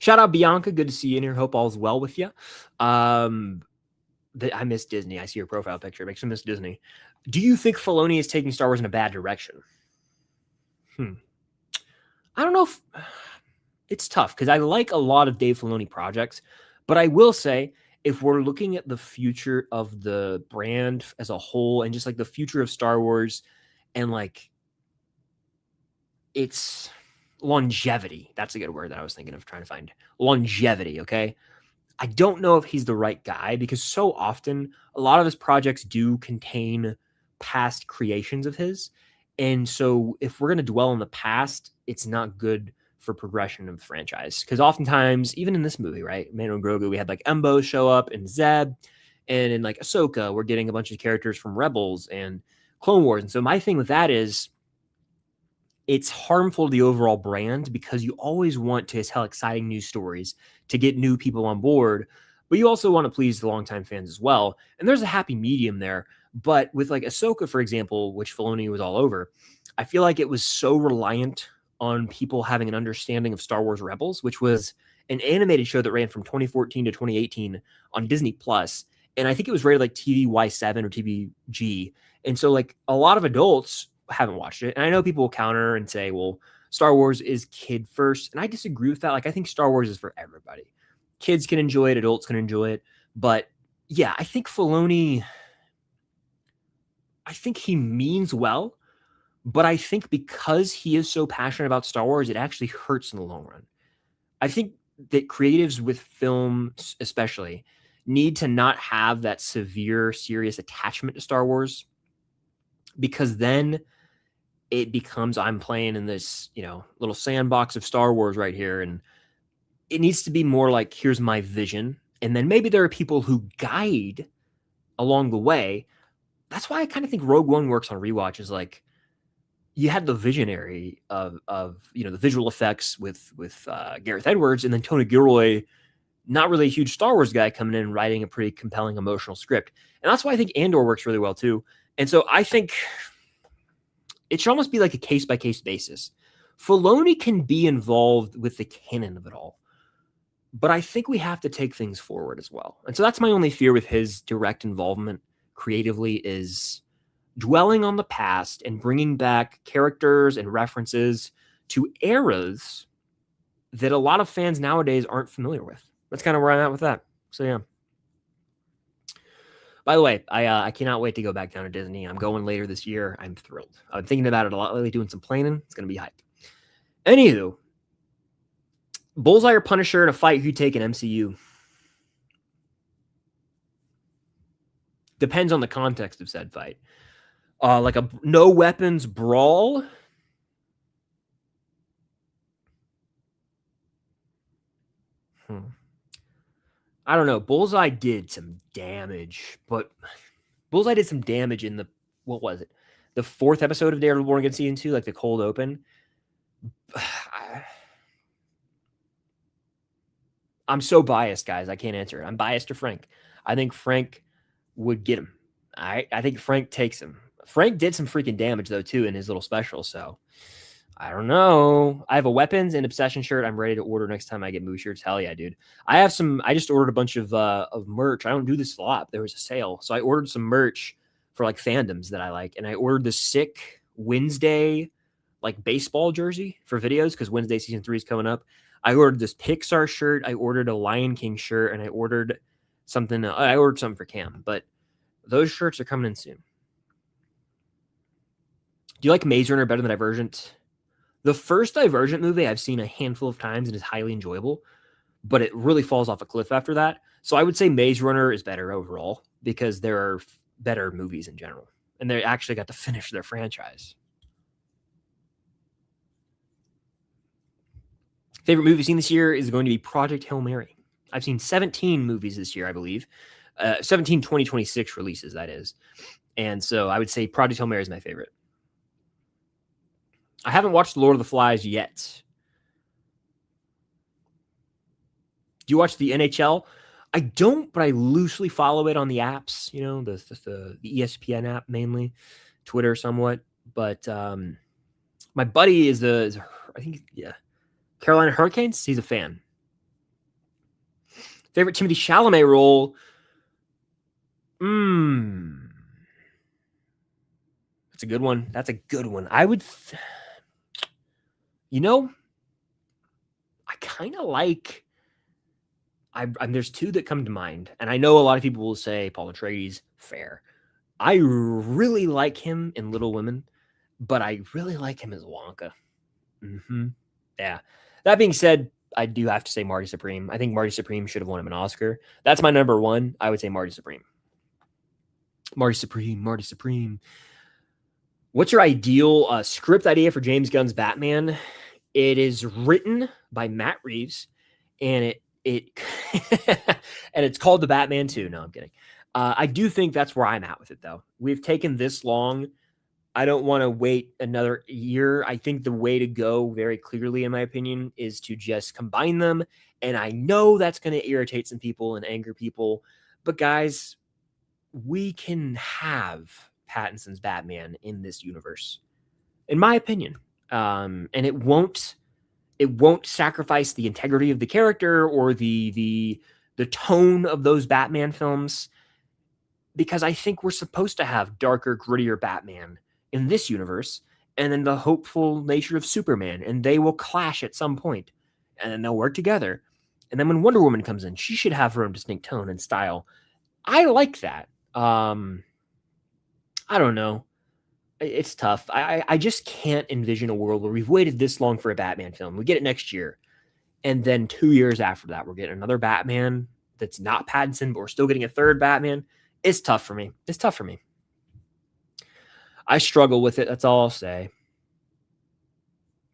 Shout out Bianca. Good to see you in here. Hope all's well with you. I miss Disney. I see your profile picture. It makes me miss Disney. Do you think Filoni is taking Star Wars in a bad direction? I don't know if it's tough because I like a lot of Dave Filoni projects, but I will say if we're looking at the future of the brand as a whole and just like the future of Star Wars and like its longevity, that's a good word that I was thinking of trying to find. Longevity, okay? I don't know if he's the right guy because so often a lot of his projects do contain past creations of his. And so if we're going to dwell on the past, it's not good for progression of the franchise. Because oftentimes, even in this movie, right, Mandalorian and Grogu, we had like Embo show up and Zeb. And in like Ahsoka, we're getting a bunch of characters from Rebels and Clone Wars. And so my thing with that is it's harmful to the overall brand because you always want to tell exciting news stories to get new people on board, but you also want to please the longtime fans as well. And there's a happy medium there. But with like Ahsoka, for example, which Filoni was all over, I feel like it was so reliant on people having an understanding of Star Wars Rebels, which was an animated show that ran from 2014 to 2018 on Disney Plus. And I think it was rated like TVY7 or TVG. And so like a lot of adults haven't watched it. And I know people will counter and say, well, Star Wars is kid first. And I disagree with that. Like, I think Star Wars is for everybody. Kids can enjoy it. Adults can enjoy it. But yeah, I think Filoni, I think he means well, but I think because he is so passionate about Star Wars, it actually hurts in the long run. I think that creatives with film especially need to not have that severe, serious attachment to Star Wars because then it becomes I'm playing in this, little sandbox of Star Wars right here. And it needs to be more like, here's my vision. And then maybe there are people who guide along the way. That's why I kind of think Rogue One works on rewatch is like, you had the visionary of the visual effects with Gareth Edwards, and then Tony Gilroy, not really a huge Star Wars guy, coming in and writing a pretty compelling emotional script. And that's why I think Andor works really well too. And so I think it should almost be like a case-by-case basis. Filoni can be involved with the canon of it all, but I think we have to take things forward as well. And so that's my only fear with his direct involvement creatively is dwelling on the past and bringing back characters and references to eras that a lot of fans nowadays aren't familiar with. That's kind of where I'm at with that. So, yeah. By the way, I cannot wait to go back down to Disney. I'm going later this year. I'm thrilled. I've been thinking about it a lot lately, doing some planning. It's going to be hype. Anywho, Bullseye or Punisher in a fight, who you take in MCU? Depends on the context of said fight. Like a no weapons brawl. I don't know. Bullseye did some damage, but Bullseye did some damage in the, what was it? The 4th episode of Daredevil Born Again Season 2, like the cold open. I'm so biased, guys. I can't answer it. I'm biased to Frank. I think Frank would get him. I think Frank takes him. Frank did some freaking damage, though, too, in his little special, so I don't know. I have a weapons and obsession shirt I'm ready to order next time I get movie shirts. Hell yeah, dude. I just ordered a bunch of merch. I don't do this a lot. There was a sale. So I ordered some merch for like fandoms that I like. And I ordered the sick Wednesday like baseball jersey for videos because Wednesday season 3 is coming up. I ordered this Pixar shirt. I ordered a Lion King shirt, and I ordered something. I ordered something for Cam, but those shirts are coming in soon. Do you like Maze Runner better than Divergent? The first Divergent movie I've seen a handful of times and is highly enjoyable, but it really falls off a cliff after that. So I would say Maze Runner is better overall because there are better movies in general, and they actually got to finish their franchise. Favorite movie seen this year is going to be Project Hail Mary. I've seen 17 movies this year, I believe. 17 2026 releases, that is. And so I would say Project Hail Mary is my favorite. I haven't watched Lord of the Flies yet. Do you watch the NHL? I don't, but I loosely follow it on the apps, you know, the ESPN app mainly, Twitter somewhat. But my buddy is I think, yeah, Carolina Hurricanes. He's a fan. Favorite Timothée Chalamet role? That's a good one. That's a good one. I would, you know, I kind of like, there's two that come to mind. And I know a lot of people will say Paul Atreides, fair. I really like him in Little Women, but I really like him as Wonka. Yeah. That being said, I do have to say Marty Supreme. I think Marty Supreme should have won him an Oscar. That's my number one. I would say Marty Supreme. Marty Supreme. What's your ideal script idea for James Gunn's Batman? It is written by Matt Reeves, and it and it's called The Batman 2. No, I'm kidding. I do think that's where I'm at with it, though. We've taken this long. I don't want to wait another year. I think the way to go, very clearly, in my opinion, is to just combine them. And I know that's going to irritate some people and anger people. But guys, we can have Pattinson's Batman in this universe, in my opinion. And it won't sacrifice the integrity of the character or the tone of those Batman films, because I think we're supposed to have darker, grittier Batman in this universe, and then the hopeful nature of Superman, and they will clash at some point, and then they'll work together. And then when Wonder Woman comes in, she should have her own distinct tone and style. I like that. I don't know. It's tough. I just can't envision a world where we've waited this long for a Batman film. We get it next year, and then 2 years after that, we're getting another Batman that's not Pattinson, but we're still getting a third Batman. It's tough for me. I struggle with it. That's all I'll say.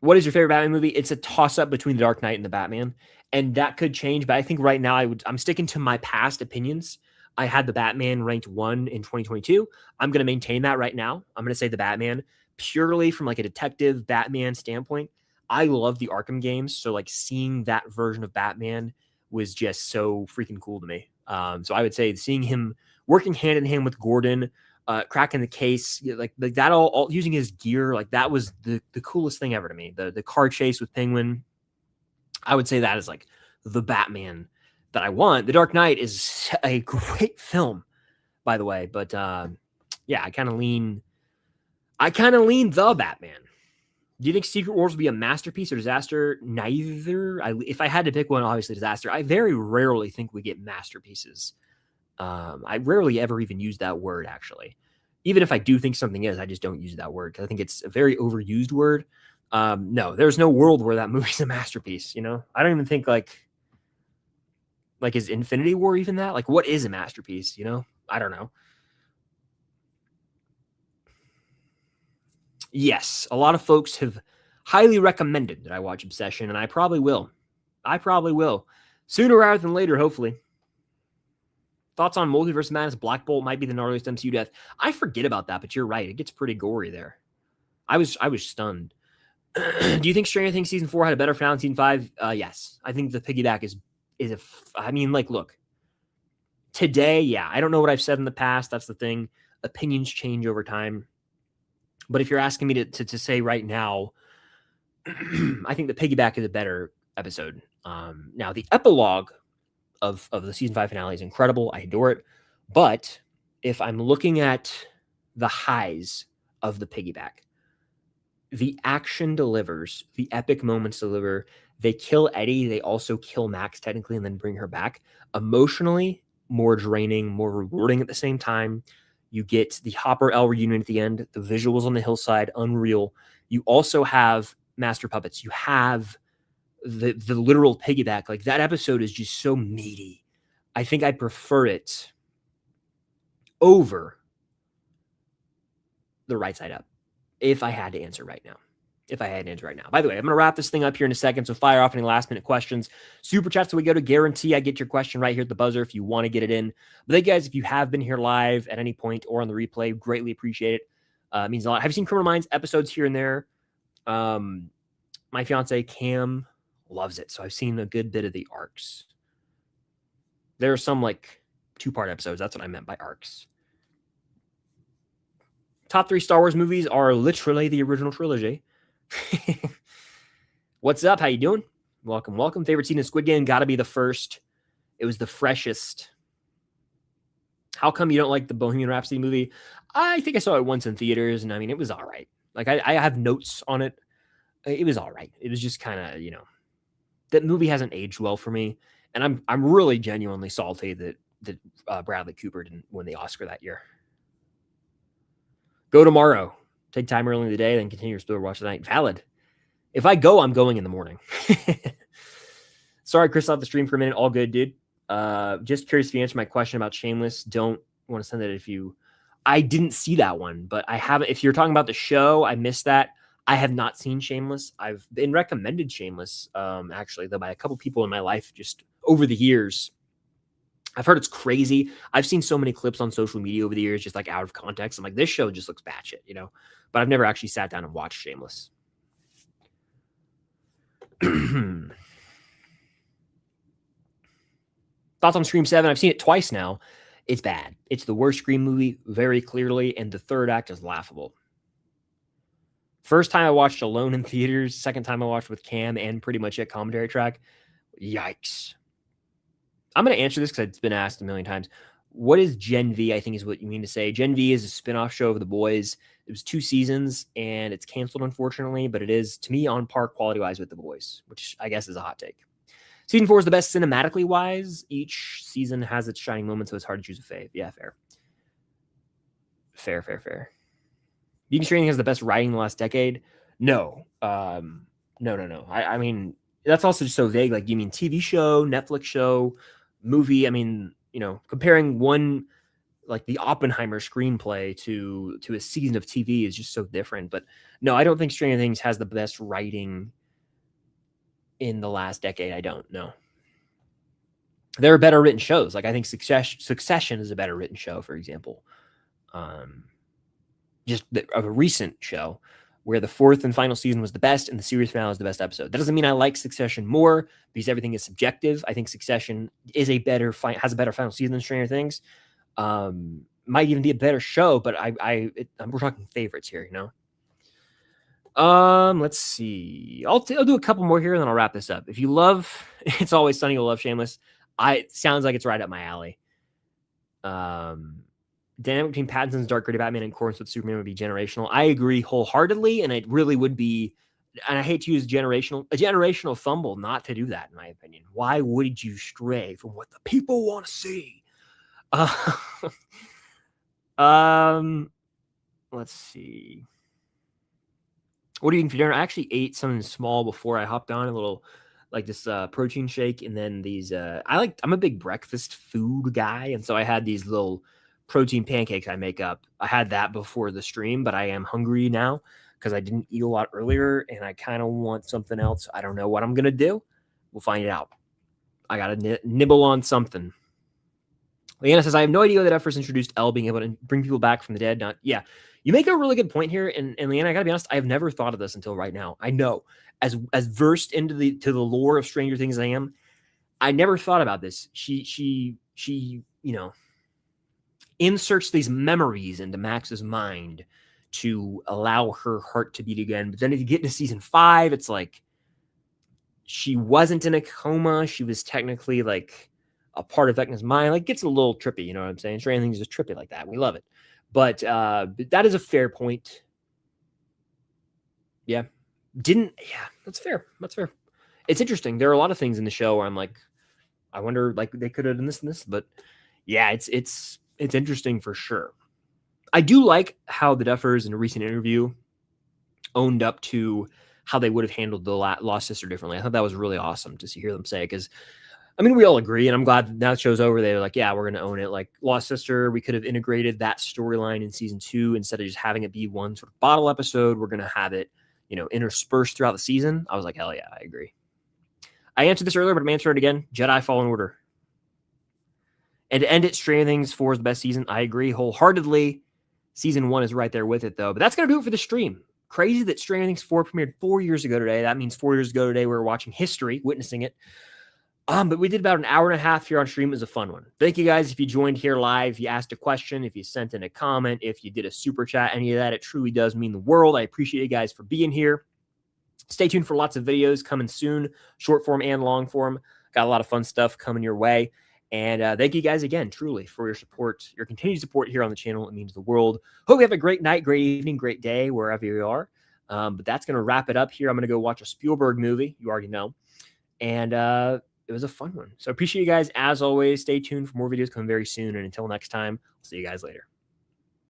What is your favorite Batman movie? It's a toss-up between The Dark Knight and The Batman, and that could change. But I think right now I'm sticking to my past opinions. I had The Batman ranked 1 in 2022. I'm going to maintain that right now. I'm going to say The Batman purely from like a detective Batman standpoint. I love the Arkham games, so like seeing that version of Batman was just so freaking cool to me. So I would say seeing him working hand in hand with Gordon, cracking the case, like that, all using his gear, like that was the coolest thing ever to me. The car chase with Penguin, I would say that is like the Batman that I want. The Dark Knight is a great film, by the way, but yeah, I kind of lean the Batman. Do you think Secret Wars will be a masterpiece or disaster? Neither. If I had to pick one, obviously disaster. I very rarely think we get masterpieces. I rarely ever even use that word, actually. Even if I do think something is, I just don't use that word because I think it's a very overused word. No, there's no world where that movie's a masterpiece. You know, I don't even think like is Infinity War even that? Like, what is a masterpiece? You know, I don't know. Yes, a lot of folks have highly recommended that I watch Obsession, and I probably will. Sooner rather than later, hopefully. Thoughts on Multiverse Madness? Black Bolt might be the gnarliest MCU death. I forget about that, but you're right. It gets pretty gory there. I was stunned. Do you think Stranger Things season 4 had a better finale than season 5? Yes. I think the piggyback is I mean, like, look. Today, yeah. I don't know what I've said in the past. That's the thing. Opinions change over time. But if you're asking me to say right now, I think the piggyback is a better episode. Now, the epilogue of the season 5 finale is incredible. I adore it. But if I'm looking at the highs of the piggyback, the action delivers, the epic moments deliver. They kill Eddie. They also kill Max technically and then bring her back. Emotionally, more draining, more rewarding at the same time. You get the Hopper L reunion at the end, the visuals on the hillside, unreal. You also have Master Puppets. You have the literal piggyback. Like, that episode is just so meaty. I think I prefer it over the Right Side Up if I had to answer right now. By the way, I'm going to wrap this thing up here in a second, so fire off any last-minute questions. Super chats, so we go to guarantee I get your question right here at the buzzer if you want to get it in. But thank you guys, if you have been here live at any point or on the replay, greatly appreciate it. It means a lot. Have you seen Criminal Minds episodes here and there? My fiance, Cam, loves it, so I've seen a good bit of the arcs. There are some, like, 2-part episodes. That's what I meant by arcs. Top 3 Star Wars movies are literally the original trilogy. What's up? How you doing? Welcome. Favorite scene in Squid Game? Gotta be the first. It was the freshest. How come you don't like the Bohemian Rhapsody movie? I think I saw it once in theaters, and I mean, it was all right. Like, I have notes on it. It was all right. It was just kind of, you know, that movie hasn't aged well for me, and I'm really genuinely salty that Bradley Cooper didn't win the Oscar that year. Go tomorrow. Take time early in the day, then continue your store watch tonight. Valid. If I go, I'm going in the morning. Sorry, Chris, off the stream for a minute. All good, dude. Just curious if you answer my question about Shameless. Don't want to send that if you... I didn't see that one, but I haven't... If you're talking about the show, I missed that. I have not seen Shameless. I've been recommended Shameless, actually, though, by a couple people in my life just over the years. I've heard it's crazy. I've seen so many clips on social media over the years, just like out of context. I'm like, this show just looks batshit, you know? But I've never actually sat down and watched Shameless. Thoughts on Scream 7? I've seen it twice now. It's bad. It's the worst Scream movie, very clearly, and the third act is laughable. First time I watched alone in theaters. Second time I watched with Cam and pretty much at commentary track. Yikes. I'm going to answer this because it's been asked a million times. What is Gen V? I think is what you mean to say. Gen V is a spinoff show of The Boys. It was 2 seasons, and it's canceled, unfortunately, but it is, to me, on par quality-wise with The Boys, which I guess is a hot take. Season 4 is the best cinematically-wise. Each season has its shining moments, so it's hard to choose a fave. Yeah, fair. Fair. Deep Stranding has the best writing in the last decade? No. No. I mean, that's also just so vague. Like, you mean TV show, Netflix show, movie? I mean, you know, comparing one, like the Oppenheimer screenplay to a season of TV is just so different. But no, I don't think Stranger Things has the best writing in the last decade. I don't know. There are better written shows. Like, I think Succession is a better written show, for example. Just of a recent show where the 4th and final season was the best and the series finale is the best episode. That doesn't mean I like Succession more because everything is subjective. I think Succession is has a better final season than Stranger Things. Might even be a better show, but we're talking favorites here, you know? Let's see. I'll do a couple more here and then I'll wrap this up. If you love It's Always Sunny, you'll love Shameless. It sounds like it's right up my alley. Dynamic between Pattinson's Dark Gritty Batman and accordance with Superman would be generational. I agree wholeheartedly, and it really would be, and I hate to use a generational fumble not to do that, in my opinion. Why would you stray from what the people want to see? Um, let's see. What are you eating for dinner? I actually ate something small before I hopped on, a little like this protein shake, and then these I'm a big breakfast food guy, and so I had these little protein pancakes I make up. I had that before the stream, but I am hungry now because I didn't eat a lot earlier and I kind of want something else. I don't know what I'm gonna do. We'll find out. I gotta nibble on something. Leanna says, I have no idea that first introduced L being able to bring people back from the dead. Yeah, you make a really good point here. And Leanna, I gotta be honest, I have never thought of this until right now. I know, as versed into the lore of Stranger Things as I am, I never thought about this. She inserts these memories into Max's mind to allow her heart to beat again. But then if you get into season 5, it's like she wasn't in a coma. She was technically like a part of Vecna's mind. Like, gets a little trippy, you know what I'm saying? Stranger Things is just trippy like that. We love it. But that is a fair point. Yeah. That's fair. That's fair. It's interesting. There are a lot of things in the show where I'm like, I wonder, like, they could have done this and this, but yeah, it's interesting for sure. I do like how the Duffers in a recent interview owned up to how they would have handled the Lost Sister differently. I thought that was really awesome to hear them say, because I mean, we all agree, and I'm glad now the show's over. They're like, yeah, we're going to own it. Like Lost Sister, we could have integrated that storyline in season 2 instead of just having it be one sort of bottle episode. We're going to have it, interspersed throughout the season. I was like, hell yeah, I agree. I answered this earlier, but I'm answering it again. Jedi Fallen Order. And to end it, Stranger Things 4 is the best season. I agree wholeheartedly. Season 1 is right there with it, though. But that's going to do it for the stream. Crazy that Stranger Things 4 premiered 4 years ago today. That means 4 years ago today we were watching history, witnessing it. But we did about an hour and a half here on stream. It was a fun one. Thank you guys. If you joined here live, if you asked a question, if you sent in a comment, if you did a super chat, any of that, it truly does mean the world. I appreciate you guys for being here. Stay tuned for lots of videos coming soon, short form and long form. Got a lot of fun stuff coming your way. And thank you guys again, truly, for your support, your continued support here on the channel. It means the world. Hope you have a great night, great evening, great day, wherever you are. But that's going to wrap it up here. I'm going to go watch a Spielberg movie. You already know. And it was a fun one. So appreciate you guys. As always, stay tuned for more videos coming very soon. And until next time, I'll see you guys later.